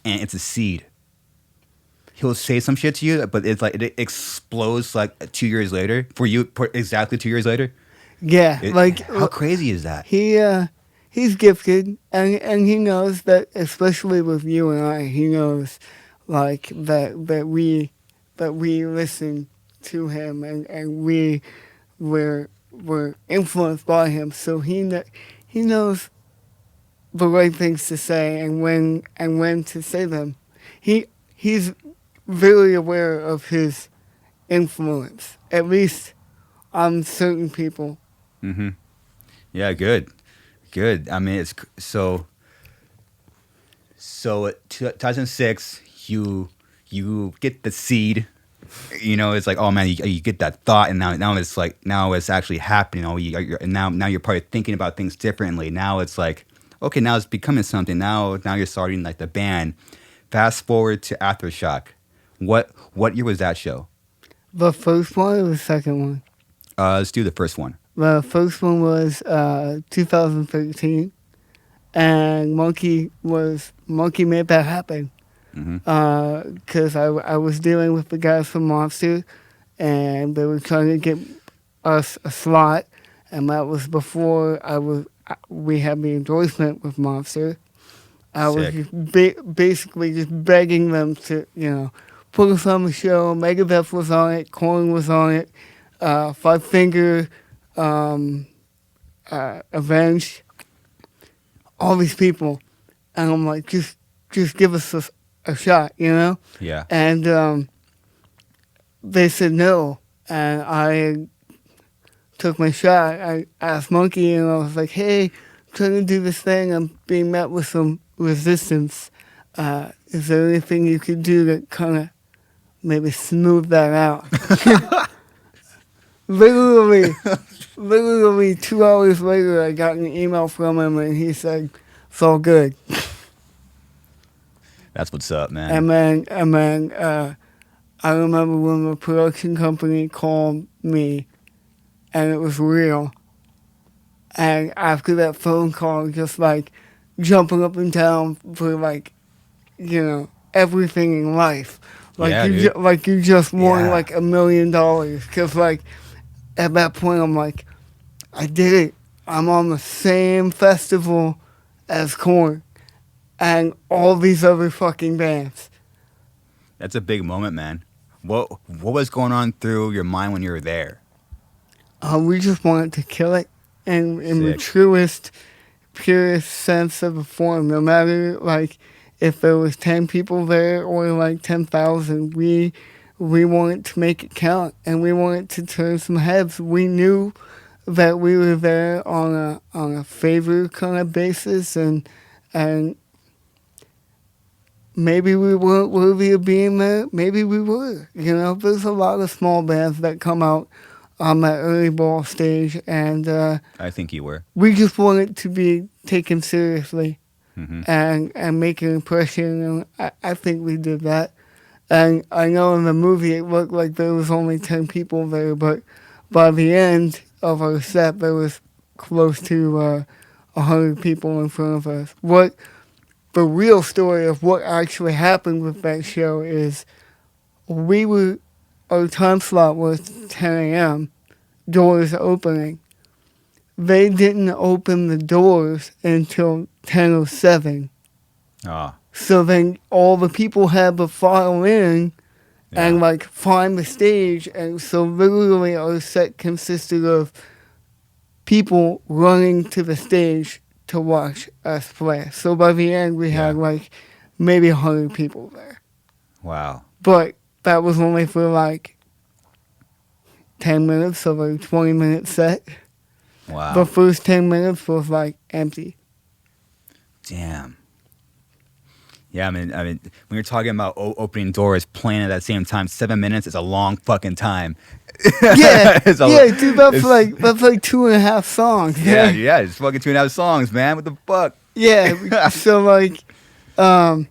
and it's a seed. He'll say some shit to you, but it's like it explodes like 2 years later for you, exactly 2 years later. yeah, like How crazy is that? he's gifted, and he knows that, especially with you and I, he knows like that we listen to him, and we're influenced by him, so he knows the right things to say and when to say them. He's very aware of his influence, at least on certain people. Mm-hmm. Yeah, good. I mean, it's so. 2006, you get the seed. You know, it's like, oh man, you get that thought, and now it's like now it's actually happening. Oh, and now you're probably thinking about things differently. Now it's like, okay, now it's becoming something. Now you're starting like the band. Fast forward to Aftershock. What year was that show? The first one or the second one? Let's do the first one. The first one was 2013, and Monkey made that happen. Because I was dealing with the guys from Monster, and they were trying to get us a slot, and that was before we had the endorsement with Monster. I was Sick. just basically just begging them to, put us on the show. Megadeth was on it, Korn was on it, Five Finger, Avenged, all these people, and I'm like, just give us a shot, Yeah. And they said no, and I took my shot. I asked Monkey, and I was like, hey, I'm trying to do this thing. I'm being met with some resistance. Is there anything you could do to kind of maybe smooth that out? Literally 2 hours later, I got an email from him, and he said, it's all good. That's what's up, man. And then I remember when the production company called me, and it was real. And after that phone call, just like jumping up and down for like, everything in life. Like Yeah, you just won Yeah. like $1 million. Cause like at that point I'm like, I did it. I'm on the same festival as Korn and all these other fucking bands. That's a big moment, man. What was going on through your mind when you were there? We just wanted to kill it in the Sick. truest, purest sense of the form. No matter like if there was 10 people there or like 10,000, we wanted to make it count and we wanted to turn some heads. We knew that we were there on a favor kind of basis, and maybe we weren't worthy of being there. Maybe we were. You know, there's a lot of small bands that come out on that early ball stage, and I think you were. we just wanted to be taken seriously Hmm. and make an impression. And I think we did that. And I know in the movie it looked like there was only 10 people there, but by the end of our set, there was close to 100 people in front of us. What the real story of what actually happened with that show is our time slot was 10 a.m., doors opening. They didn't open the doors until 10:07. Oh, So then all the people had to file in and yeah. like find the stage, and so literally our set consisted of people running to the stage to watch us play. So by the end we had Yeah. like maybe 100 people there, Wow. but that was only for like 10 minutes of a 20-minute set. Wow. The first 10 minutes was like empty. Damn. Yeah, I mean, when you're talking about opening doors, playing at that same time, 7 minutes is a long fucking time. Yeah, It's a- yeah, dude, that's it's- like 2.5 songs. yeah, it's fucking 2.5 songs, man. What the fuck? Yeah, so like, yeah,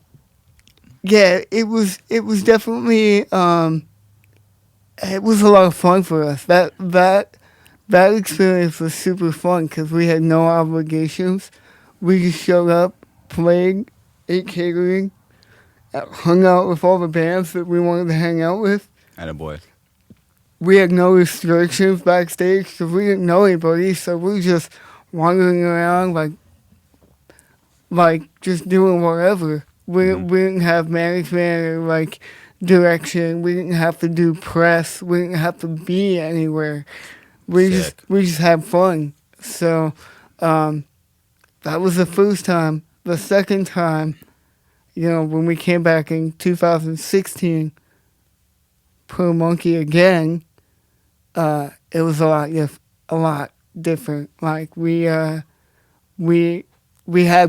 it was definitely, it was a lot of fun for us. That experience was super fun because we had no obligations. We just showed up, played, ate catering, hung out with all the bands that we wanted to hang out with. Attaboy. We had no restrictions backstage because we didn't know anybody, so we were just wandering around like just doing whatever. We didn't have management or like direction. We didn't have to do press. We didn't have to be anywhere. Sick. We just had fun. So that was the first time. The second time, you know, when we came back in 2016, Per Monkey again, it was a lot different. Like we had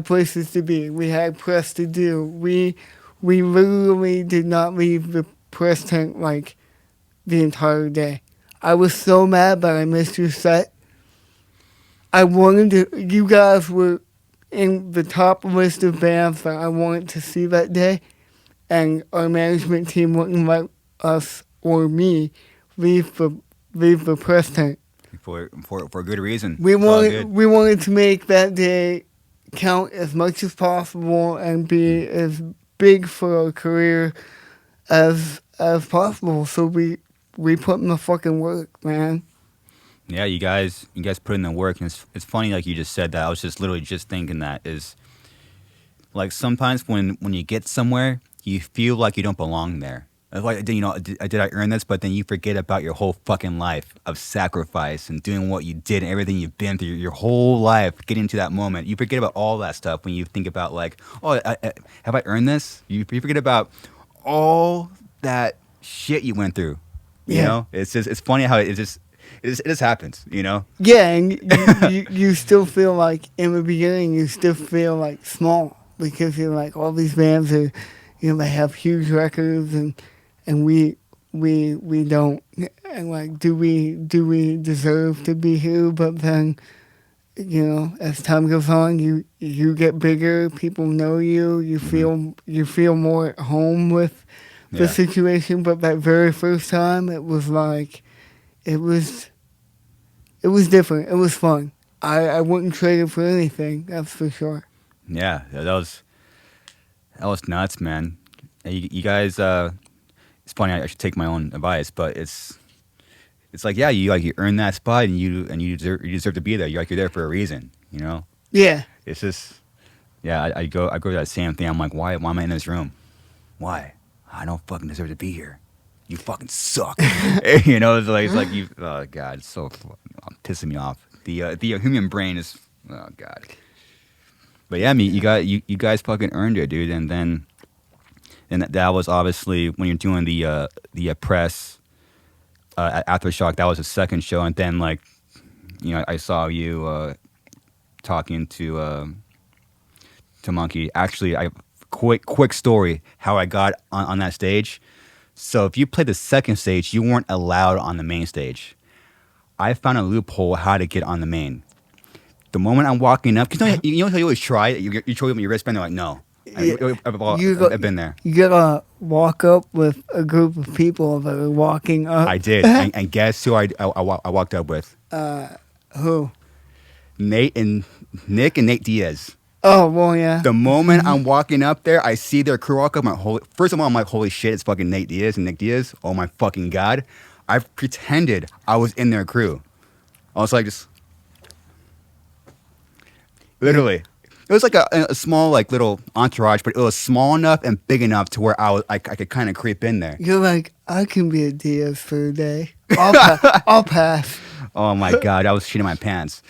places to be. We had press to do. We literally did not leave the press tent like the entire day. I was so mad that I missed your set. I wanted to. You guys were in the top list of bands that I wanted to see that day, and our management team wouldn't let us or me leave the press tent. For a good reason. We It's all wanted good. we wanted to make that day count as much as possible and be as big for our career as possible. So we put in the fucking work, man. Yeah, you guys put in the work, and it's funny like you just said that. I was just literally just thinking that is like sometimes when you get somewhere, you feel like you don't belong there. It's like, you know, did I earn this? But then you forget about your whole fucking life of sacrifice and doing what you did and everything you've been through your whole life, getting to that moment. You forget about all that stuff when you think about like, oh, have I earned this? You forget about all that shit you went through. You Yeah. know, it's funny how it just happens. You know. Yeah, and you still feel like in the beginning you still feel like small because you're like all these bands are, you know, they have huge records and we don't, and like do we deserve to be here? But then, you know, as time goes on, you get bigger, people know you, you feel more at home with the Yeah. situation. But that very first time, it was like it was different. It was fun. I wouldn't trade it for anything. That's for sure. Yeah, that was nuts, man. You guys, it's funny. I should take my own advice, but it's like, yeah, you earn that spot, and you deserve to be there. You're there for a reason, you know. Yeah. It's just Yeah, I go to that same thing. I'm like, why am I in this room? Why? I don't fucking deserve to be here. You fucking suck. It's like you. Oh god, it's so pissing me off. The human brain is. Oh god. But yeah, I mean, you guys fucking earned it, dude. And that was obviously when you're doing the press at Aftershock. That was the second show, and then like, I saw you talking to Monkey. Actually, I quick story how I got on that stage. So if you played the second stage, you weren't allowed on the main stage. I found a loophole how to get on the main. The moment I'm walking up, because you know how you always try it? You show them your wristband, they're like, no. I've been there. You gotta walk up with a group of people that are walking up. I did. and guess who I walked up with? Who? Nick and Nate Diaz. Oh, well, yeah. The moment I'm walking up there, I see their crew walk up. First of all, I'm like, holy shit, it's fucking Nate Diaz and Nick Diaz. Oh my fucking god. I pretended I was in their crew. I was like, just literally. It was like a small, like, little entourage, but it was small enough and big enough to where I could kind of creep in there. You're like, I can be a Diaz for a day. I'll pass. Oh my god, I was shitting my pants.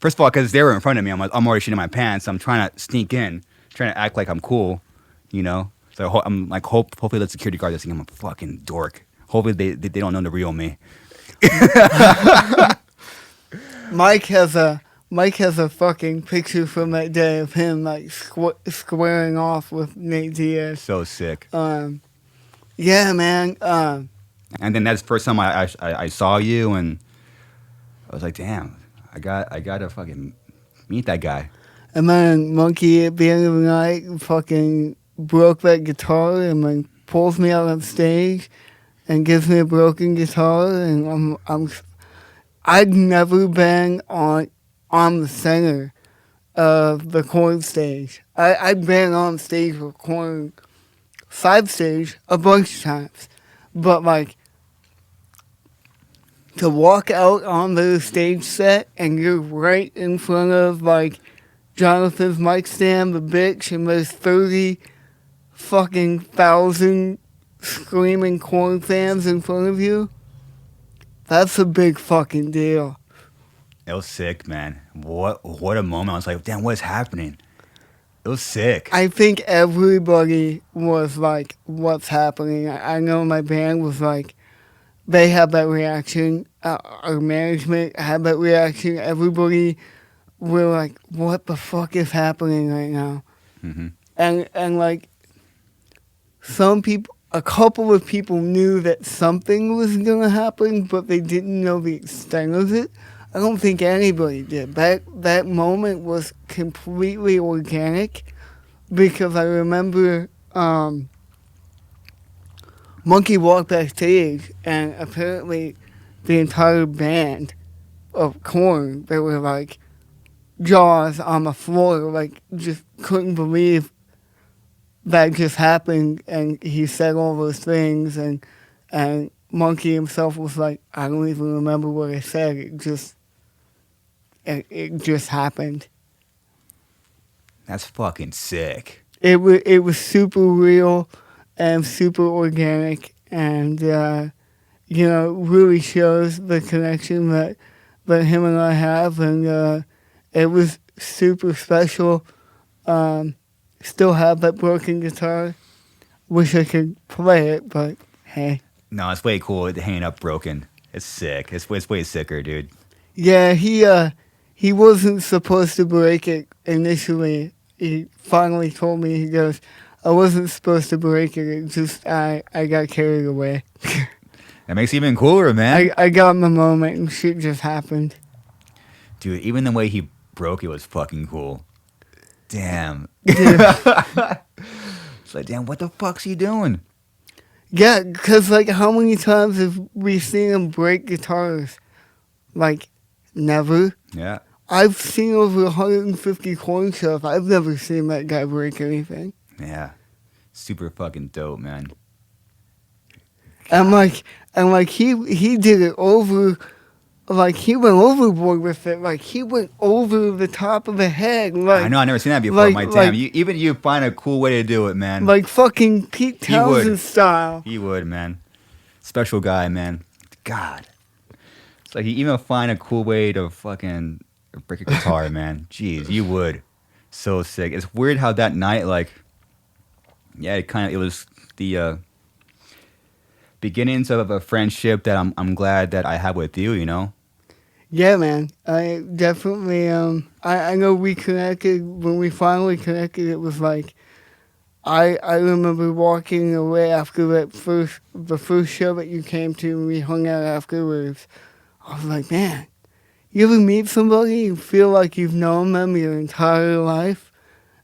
First of all, because they were in front of me, I'm like, I'm already shitting my pants. I'm trying to sneak in, trying to act like I'm cool, So I'm like, hopefully the security guard doesn't think I'm a fucking dork. Hopefully they don't know the real me. Mike has a fucking picture from that day of him like squaring off with Nate Diaz. So sick. Yeah, man. And then that's the first time I saw you, and I was like, damn, I got to fucking meet that guy. And then Monkey at the end of the night fucking broke that guitar and like pulls me out on stage and gives me a broken guitar, and I'd never been on the center of the Korn stage. I'd been on stage with Korn side stage a bunch of times, but like to walk out on the stage set and you're right in front of like Jonathan's mic stand, the bitch, and there's 30 fucking thousand screaming Korn fans in front of you. That's a big fucking deal. It was sick, man. What a moment. I was like, damn, what's happening? It was sick. I think everybody was like, what's happening? I know my band was like, they had that reaction. Our management had that reaction. Everybody were like, what the fuck is happening right now? Mm-hmm. And like, some people, a couple of people knew that something was going to happen, but they didn't know the extent of it. I don't think anybody did. That moment was completely organic because I remember Monkey walked backstage and apparently the entire band of Korn, they were like jaws on the floor, like just couldn't believe that just happened, and he said all those things, and Monkey himself was like, I don't even remember what I said. It just happened. That's fucking sick. It was super real and super organic, and really shows the connection that him and I have, and it was super special. Still have that broken guitar. Wish I could play it, but hey. No, it's way cool hanging up broken. It's sick. It's way sicker, dude. Yeah, he wasn't supposed to break it initially. He finally told me, he goes, I wasn't supposed to break it. It just, I got carried away. That makes it even cooler, man. I got in the moment and shit just happened. Dude, even the way he broke it was fucking cool. Damn. Yeah. It's like, damn, what the fuck's he doing? Yeah, because, like, how many times have we seen him break guitars? Like, never. Yeah. I've seen over 150 Korn shows. I've never seen that guy break anything. Yeah. Super fucking dope, man. And like he did it over like he went overboard with it. Like he went over the top of the head. I know I never seen that before. My damn, Like even you find a cool way to do it, man. like fucking Pete He would. Townsend style. He would, man. Special guy, man. God. It's like you even find a cool way to fucking break a guitar, man. Jeez, you would. So sick. It's weird how that night, like, yeah, it was the beginnings of a friendship that I'm glad that I have with you, you know? Yeah, man. I definitely I know we connected when we finally connected. It was like I remember walking away after the first show that you came to and we hung out afterwards. I was like, man, you ever meet somebody and feel like you've known them your entire life?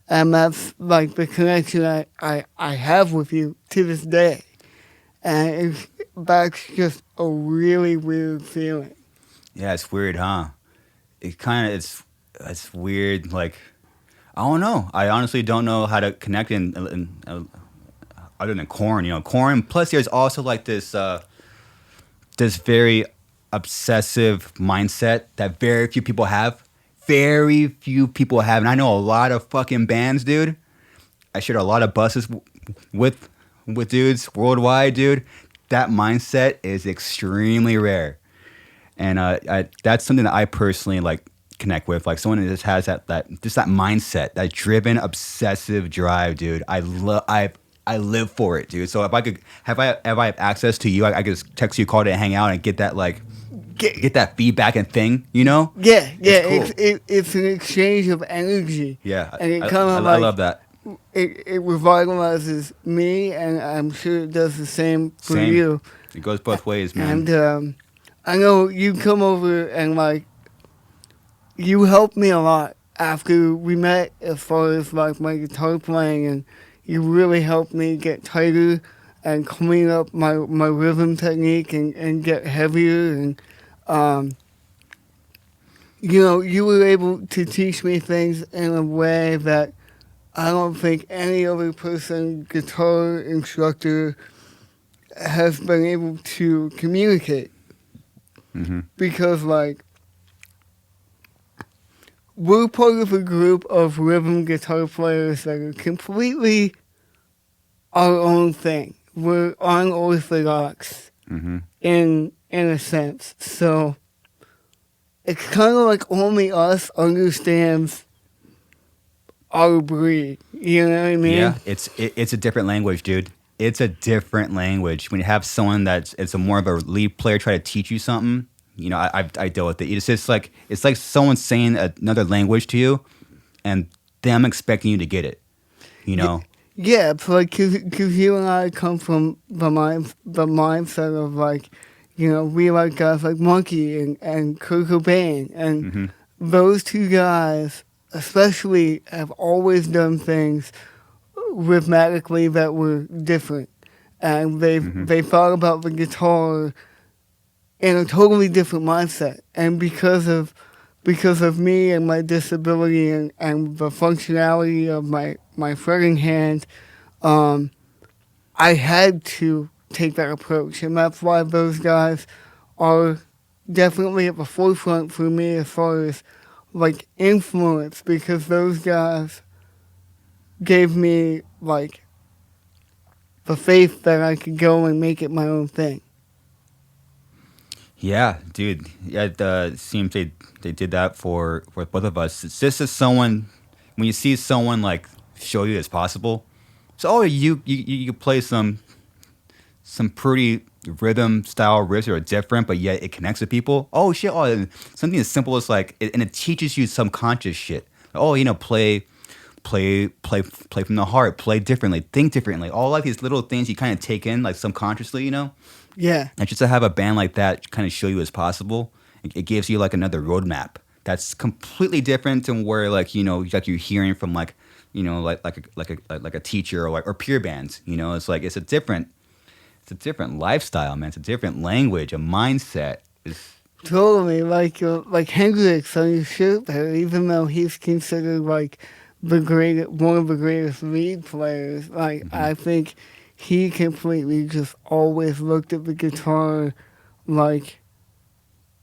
And that's like the connection I have with you to this day. And that's just a really weird feeling. Yeah, it's weird, huh? It's weird. Like, I don't know. I honestly don't know how to connect in other than corn. You know, corn. Plus, there's also like this very obsessive mindset that very few people have. Very few people have, and I know a lot of fucking bands, dude. I shared a lot of buses with dudes worldwide, dude. That mindset is extremely rare, and that's something that I personally like connect with. Like someone that just has that mindset, that driven, obsessive drive, dude. I live for it, dude. So if I could have access to you, I could just text you, call to hang out, and get that get that feedback and thing, you know? Yeah, It's cool. it's an exchange of energy. Yeah, And it I love that. It revitalizes me, and I'm sure it does the same for Same. you. It goes both ways, man. And I know you come over and like you helped me a lot after we met as far as like my guitar playing, and you really helped me get tighter and clean up my rhythm technique and get heavier. And you know, you were able to teach me things in a way that I don't think any other person, guitar instructor, has been able to communicate. Mm-hmm. Because, like, we're part of a group of rhythm guitar players that are completely our own thing. We're unorthodox Mm-hmm. in a sense. So it's kind of like only us understands our breed. You know what I mean? Yeah, it's a different language, dude. It's a different language. When you have someone it's a more of a lead player try to teach you something, you know, I deal with it. It's just like someone saying another language to you, and them expecting you to get it. You know. Yeah, it's like cause you and I come from the mindset of like, you know, we like guys like Monkey and Kurt Cobain, and Mm-hmm. those two guys especially have always done things rhythmically that were different, and Mm-hmm. they thought about the guitar in a totally different mindset, and because of me and my disability and the functionality of my fretting hand, I had to take that approach, and that's why those guys are definitely at the forefront for me as far as like influence, because those guys gave me like the faith that I could go and make it my own thing. Yeah, dude. Yeah, it seems they did that for both of us. It's just as someone when you see someone like show you it's possible. So you play some pretty rhythm style riffs that are different, but yet it connects with people. Oh shit! Oh, and something as simple as like, and it teaches you some conscious shit. Oh, you know, play from the heart, play differently, think differently. All like these little things you kind of take in like subconsciously, you know. Yeah. And just to have a band like that kind of show you it's possible, it gives you like another roadmap that's completely different than where like, you know, like you're hearing from like, you know, like a teacher or peer bands. You know, it's like it's a different lifestyle, man. It's a different language, a mindset. It's, Totally, like Hendrix on your shirt there, even though he's considered like one of the greatest lead players, like I think he completely just always looked at the guitar like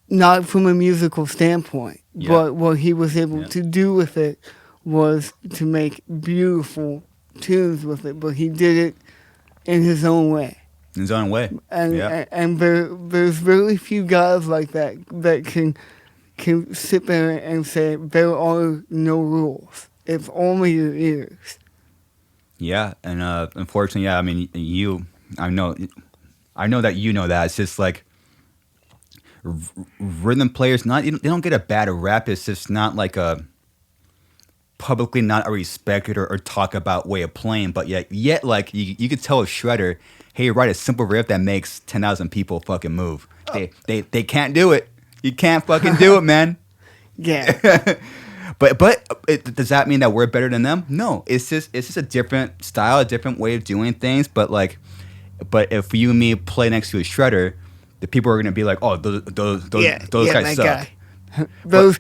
not from a musical standpoint, Yeah. but what he was able Yeah. to do with it was to make beautiful tunes with it. But he did it in his own way. In his own way. And Yeah. there's very few guys like that that can sit there and say there are no rules. It's only your ears. Yeah, and unfortunately, yeah. I mean, I know, that you know that. It's just like rhythm players. They don't get a bad rap. It's just not like a publicly not a respected or talk about way of playing. But yet, like you could tell a shredder, hey, write a simple riff that makes 10,000 people fucking move. They can't do it. You can't fucking do it, man. Yeah. But does that mean that we're better than them? No, it's just a different style, a different way of doing things. But if you and me play next to a shredder, the people are gonna be like, oh, those guys that suck. guy. Those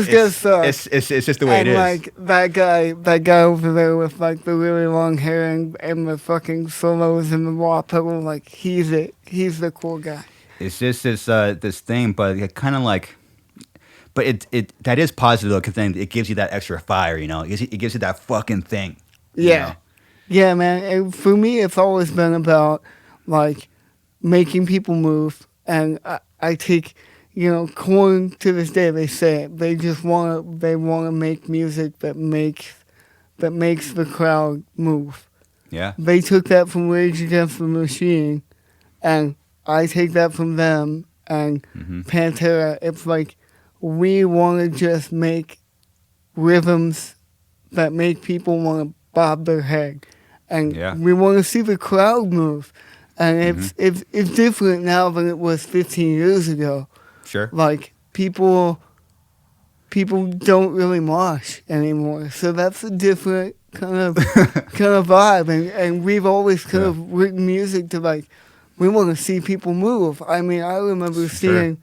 guys suck. It's just the way And it is. like that guy over there with like the really long hair and the fucking solos and the wah pedal, like he's the cool guy. It's just this thing, but it kind of like, but it that is positive though, because then it gives you that extra fire, you know. It gives you that fucking thing. you Yeah. know? Yeah, man. And for me, it's always been about like making people move, and I take, Korn to this day. They say it. They just want to make music that makes the crowd move. Yeah. They took that from Rage Against the Machine, and I take that from them and Pantera. It's like we want to just make rhythms that make people want to bob their head, and we want to see the crowd move. And it's different now than it was 15 years ago. Sure. Like people don't really mosh anymore, so that's a different kind of vibe. And we've always kind of written music to like we want to see people move. I mean, I remember seeing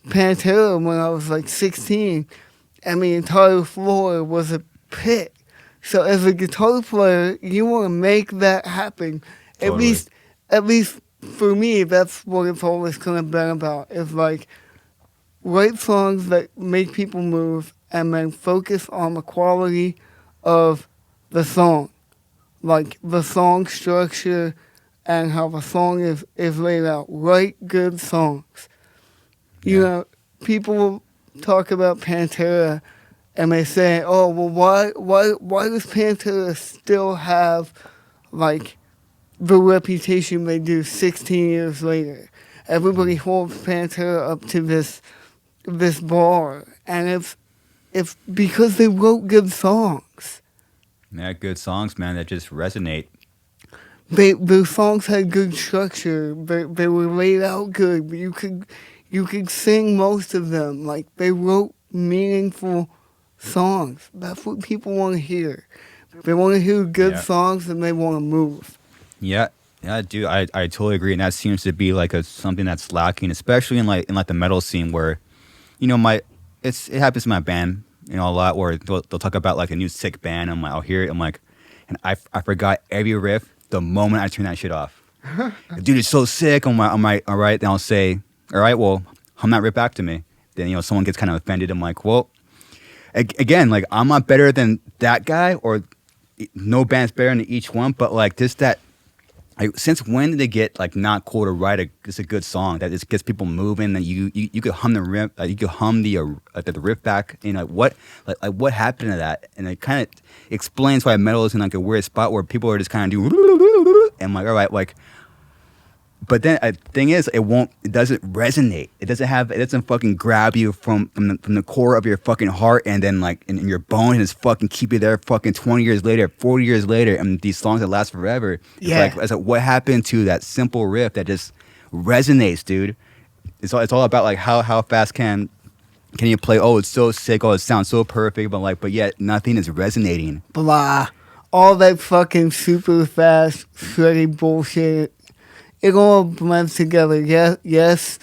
Pantera when I was like 16, and the entire floor was a pit. So as a guitar player, you want to make that happen. Totally. At least for me, that's what it's always kind of been about. Is like write songs that make people move, and then focus on the quality of the song, like the song structure and how the song is laid out. Write good songs. You know, people talk about Pantera, and they say, "Oh, well, why does Pantera still have like the reputation they do 16 years later?" Everybody holds Pantera up to this bar, and it's because they wrote good songs. Yeah, good songs, man, that just resonate. Their songs had good structure. They were laid out good. You could sing most of them. Like they wrote meaningful songs. That's what people want to hear. They want to hear good songs, and they want to move. Yeah, dude, I totally agree, and that seems to be like something that's lacking, especially in like the metal scene, where, it happens in my band, a lot, where they'll talk about like a new sick band. I'll hear it, I'm like, and I forgot every riff the moment I turn that shit off. Dude, it's so sick. I'm like, all right. Then I'll say, all right, well, hum that riff back to me. Then someone gets kind of offended. I'm like, well, again, like I'm not better than that guy, or no band's better than each one, but like just that. Since when did they get like not cool to write a good song that just gets people moving? That you could hum the riff, you could hum the riff back. What happened to that? And it kind of explains why metal is in like a weird spot where people are just kind of doing. And I'm like, all right, like. But then the thing is, it doesn't resonate. It doesn't fucking grab you from the core of your fucking heart, and then like in your bones, and just fucking keep you there fucking 20 years later, 40 years later, and these songs that last forever. It's like what happened to that simple riff that just resonates, dude? It's all about like how fast can you play? Oh, it's so sick. Oh, it sounds so perfect, but yet nothing is resonating. Blah. All that fucking super fast, shreddy bullshit. It all blends together. Yes,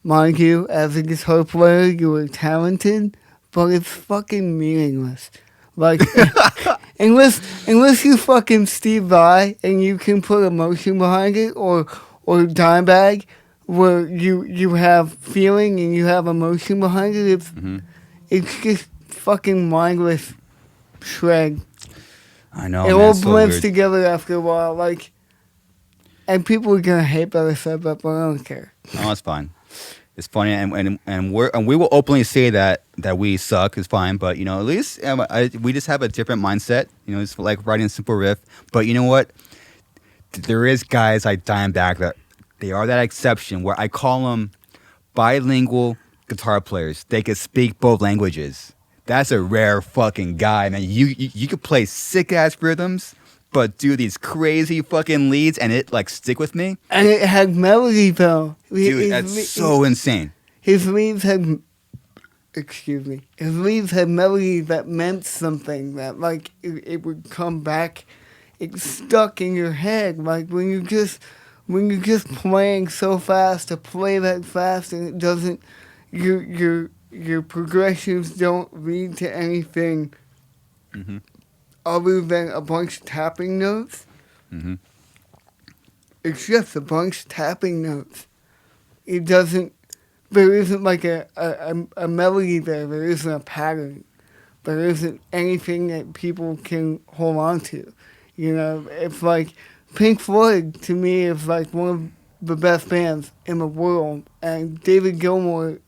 mind you, as a guitar player, you were talented, but it's fucking meaningless. Like, unless you fucking Steve Vai and you can put emotion behind it, or Dimebag, where you have feeling and you have emotion behind it. Hmm. It's just fucking mindless shred. I know, It man. all It's so blends weird. together after a while. Like, and people are gonna hate that I said that, but I don't care. No, it's fine. It's funny, and we will openly say that we suck is fine, but you know, at least we just have a different mindset. You know, it's like writing a simple riff. But you know what? There is guys like Dimebag that they are that exception where I call them bilingual guitar players. They can speak both languages. That's a rare fucking guy, man. You could play sick ass rhythms, but do these crazy fucking leads and it like stick with me, And it had melody though. dude. That's so insane. His leads had, excuse me, his leads had melody that meant something. That like it would come back. It stuck in your head. Like when you're just playing so fast to play that fast and it doesn't, your progressions don't lead to anything Hmm. other than a bunch of tapping notes. Hmm. It's just a bunch of tapping notes. It doesn't. There isn't like a melody there. There isn't a pattern. There isn't anything that people can hold on to. You know, it's like Pink Floyd to me is like one of the best bands in the world, and David Gilmour,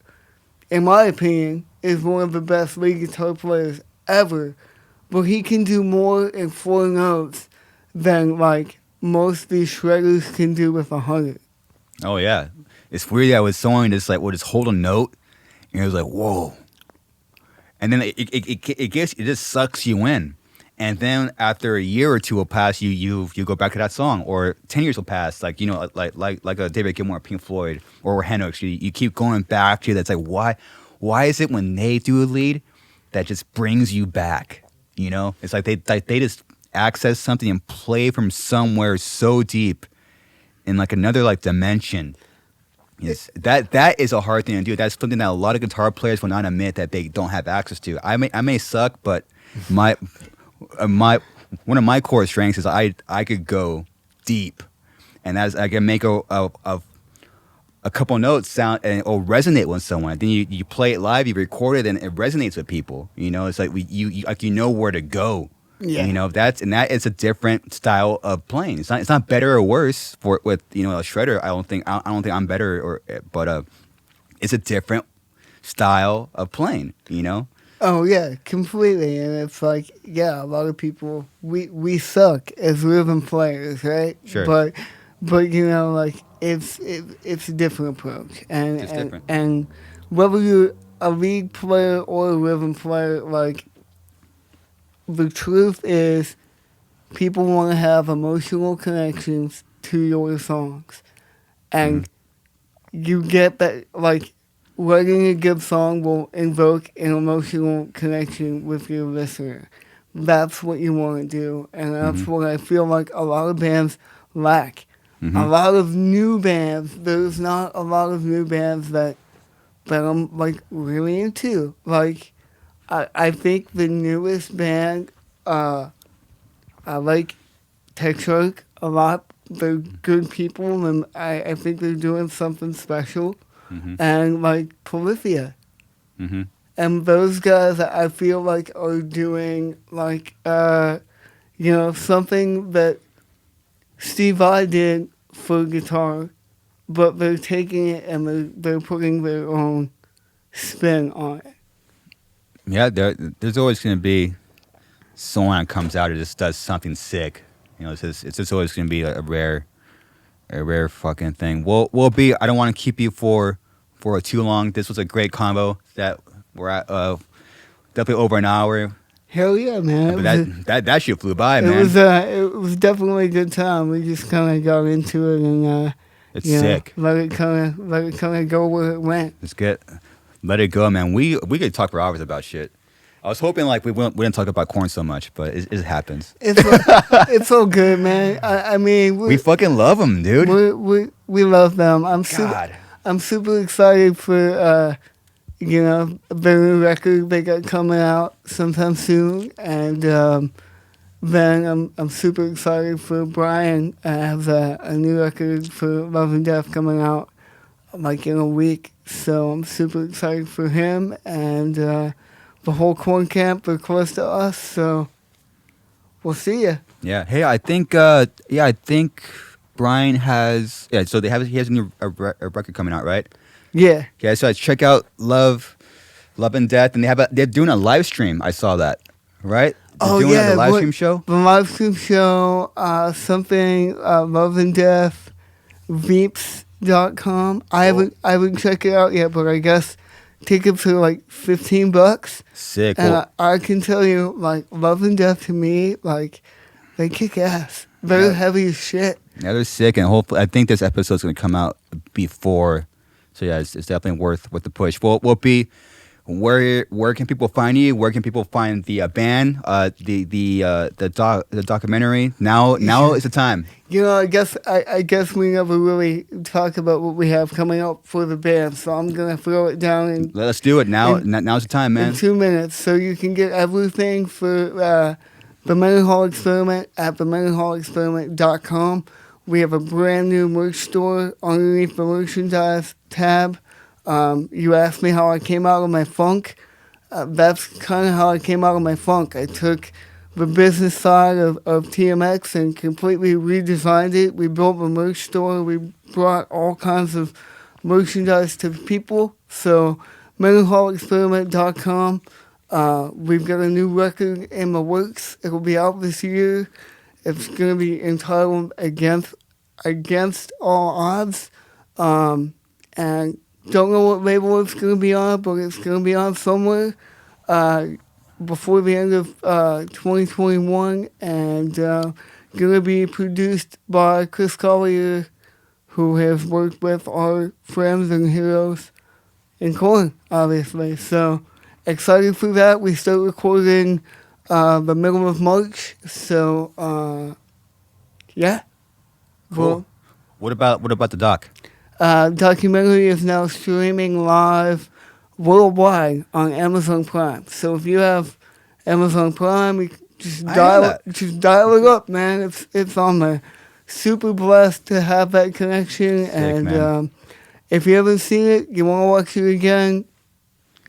in my opinion, is one of the best lead guitar players ever. But he can do more in 4 notes than like most of these shredders can do with 100. Oh yeah, it's weird that with someone just like will just hold a note, and it was like whoa, and then it just sucks you in, and then after a year or two will pass, you go back to that song, or 10 years will pass, like you know like a David Gilmour, Pink Floyd, or Hendrix. You keep going back to that's like why is it when they do a lead that just brings you back? You know, it's like they just access something and play from somewhere so deep in like another like dimension. Yes, that is a hard thing to do. That's something that a lot of guitar players will not admit that they don't have access to. I may suck, but my my one of my core strengths is I could go deep, and that's I can make a couple notes sound and or resonate with someone. Then you play it live, you record it, and it resonates with people. You know, it's like you like you know where to go. Yeah. You know that is a different style of playing. It's not better or worse for with you know a shredder. I don't think I'm better but it's a different style of playing. You know. Oh yeah, completely. And it's like, yeah, a lot of people we suck as rhythm players, right? Sure. But you know, like it's a different approach. And It's and, different. and whether you're a lead player or a rhythm player, like the truth is people want to have emotional connections to your songs. And you get that, like, writing a good song will invoke an emotional connection with your listener. That's what you want to do, and that's what I feel like a lot of bands lack. A lot of new bands, there's not a lot of new bands that I'm, like, really into. Like, I think the newest band, I like Texark a lot. They're good people, and I think they're doing something special. And like Polyphia. Mm-hmm. And those guys, I feel like, are doing like, you know, something that Steve Vai did for guitar, but they're taking it and they're putting their own spin on it. Yeah, there's always going to be someone that comes out and just does something sick. You know, it's just always going to be a rare fucking thing. Well, B, I don't want to keep you for too long. This was a great combo that we're at definitely over an hour. Hell yeah, man! But that shit flew by, man. It was definitely a good time. We just kind of got into it and It's you know, sick. let it kind of go where it went. Let's let it go, man. We could talk for hours about shit. I was hoping like we didn't talk about corn so much, but it happens. It's all good, man. I mean, We fucking love them, dude. we love them. I'm God. super excited for you know, the new record they got coming out sometime soon, and then I'm super excited for Brian has a new record for Love and Death coming out like in a week. So I'm super excited for him and the whole corn camp are close to us. So we'll see ya. Yeah. Hey, I think I think Brian has so he has a record coming out, right? Yeah. Yeah, so check out Love and Death, and they're doing a live stream. I saw that, right? They're Oh doing yeah, a live stream show. the live stream show, something Love and Death, Veeps.com. I haven't checked it out yet, but I guess tickets are like $15. Sick. And Well, I can tell you, like Love and Death to me, like they kick ass. They're Yeah. heavy as shit. yeah, they're sick, and hopefully, I think this episode's going to come out before. So yeah, it's definitely worth the push. We'll be. Where can people find you? Where can people find the band? The documentary. Now is the time. You know, I guess we never really talk about what we have coming up for the band, so I'm gonna throw it down in Let's do it now. Now's the time, man. in 2 minutes. So you can get everything for the Mendenhall Experiment at themendenhallexperiment.com. We have a brand new merch store underneath the merchandise tab. You asked me how I came out of my funk. That's kind of how I came out of my funk. I took the business side of TMX and completely redesigned it. We built a merch store. We brought all kinds of merchandise to people. So, mendenhallexperiment.com. We've got a new record in the works. It will be out this year. It's going to be entitled Against All Odds. And don't know what label it's going to be on, but it's going to be on somewhere before the end of 2021. And going to be produced by Chris Collier, who has worked with our friends and heroes in Korn, obviously. So excited for that. We start recording the middle of March. So, yeah. Cool. What about the doc? Documentary is now streaming live worldwide on Amazon Prime. So if you have Amazon Prime, you just dial it up, man. It's on there. Super blessed to have that connection. Sick, and man. If you haven't seen it, you want to watch it again,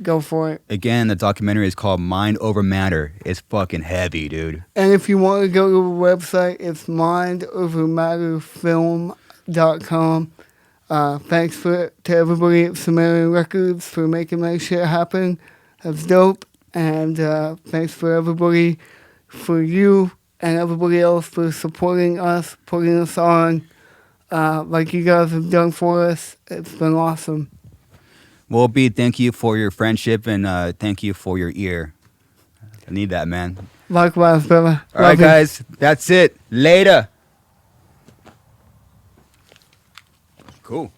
go for it. Again, the documentary is called Mind Over Matter. It's fucking heavy, dude. And if you want to go to the website, it's mindovermatterfilm.com. Thanks to everybody at Sumerian Records for making that shit happen. That's dope. And thanks for everybody, for you and everybody else for supporting us, putting us on like you guys have done for us. It's been awesome. Well, B, thank you for your friendship and thank you for your ear. I need that, man. Likewise, brother. All right, Love you. guys. That's it. Later. Cool.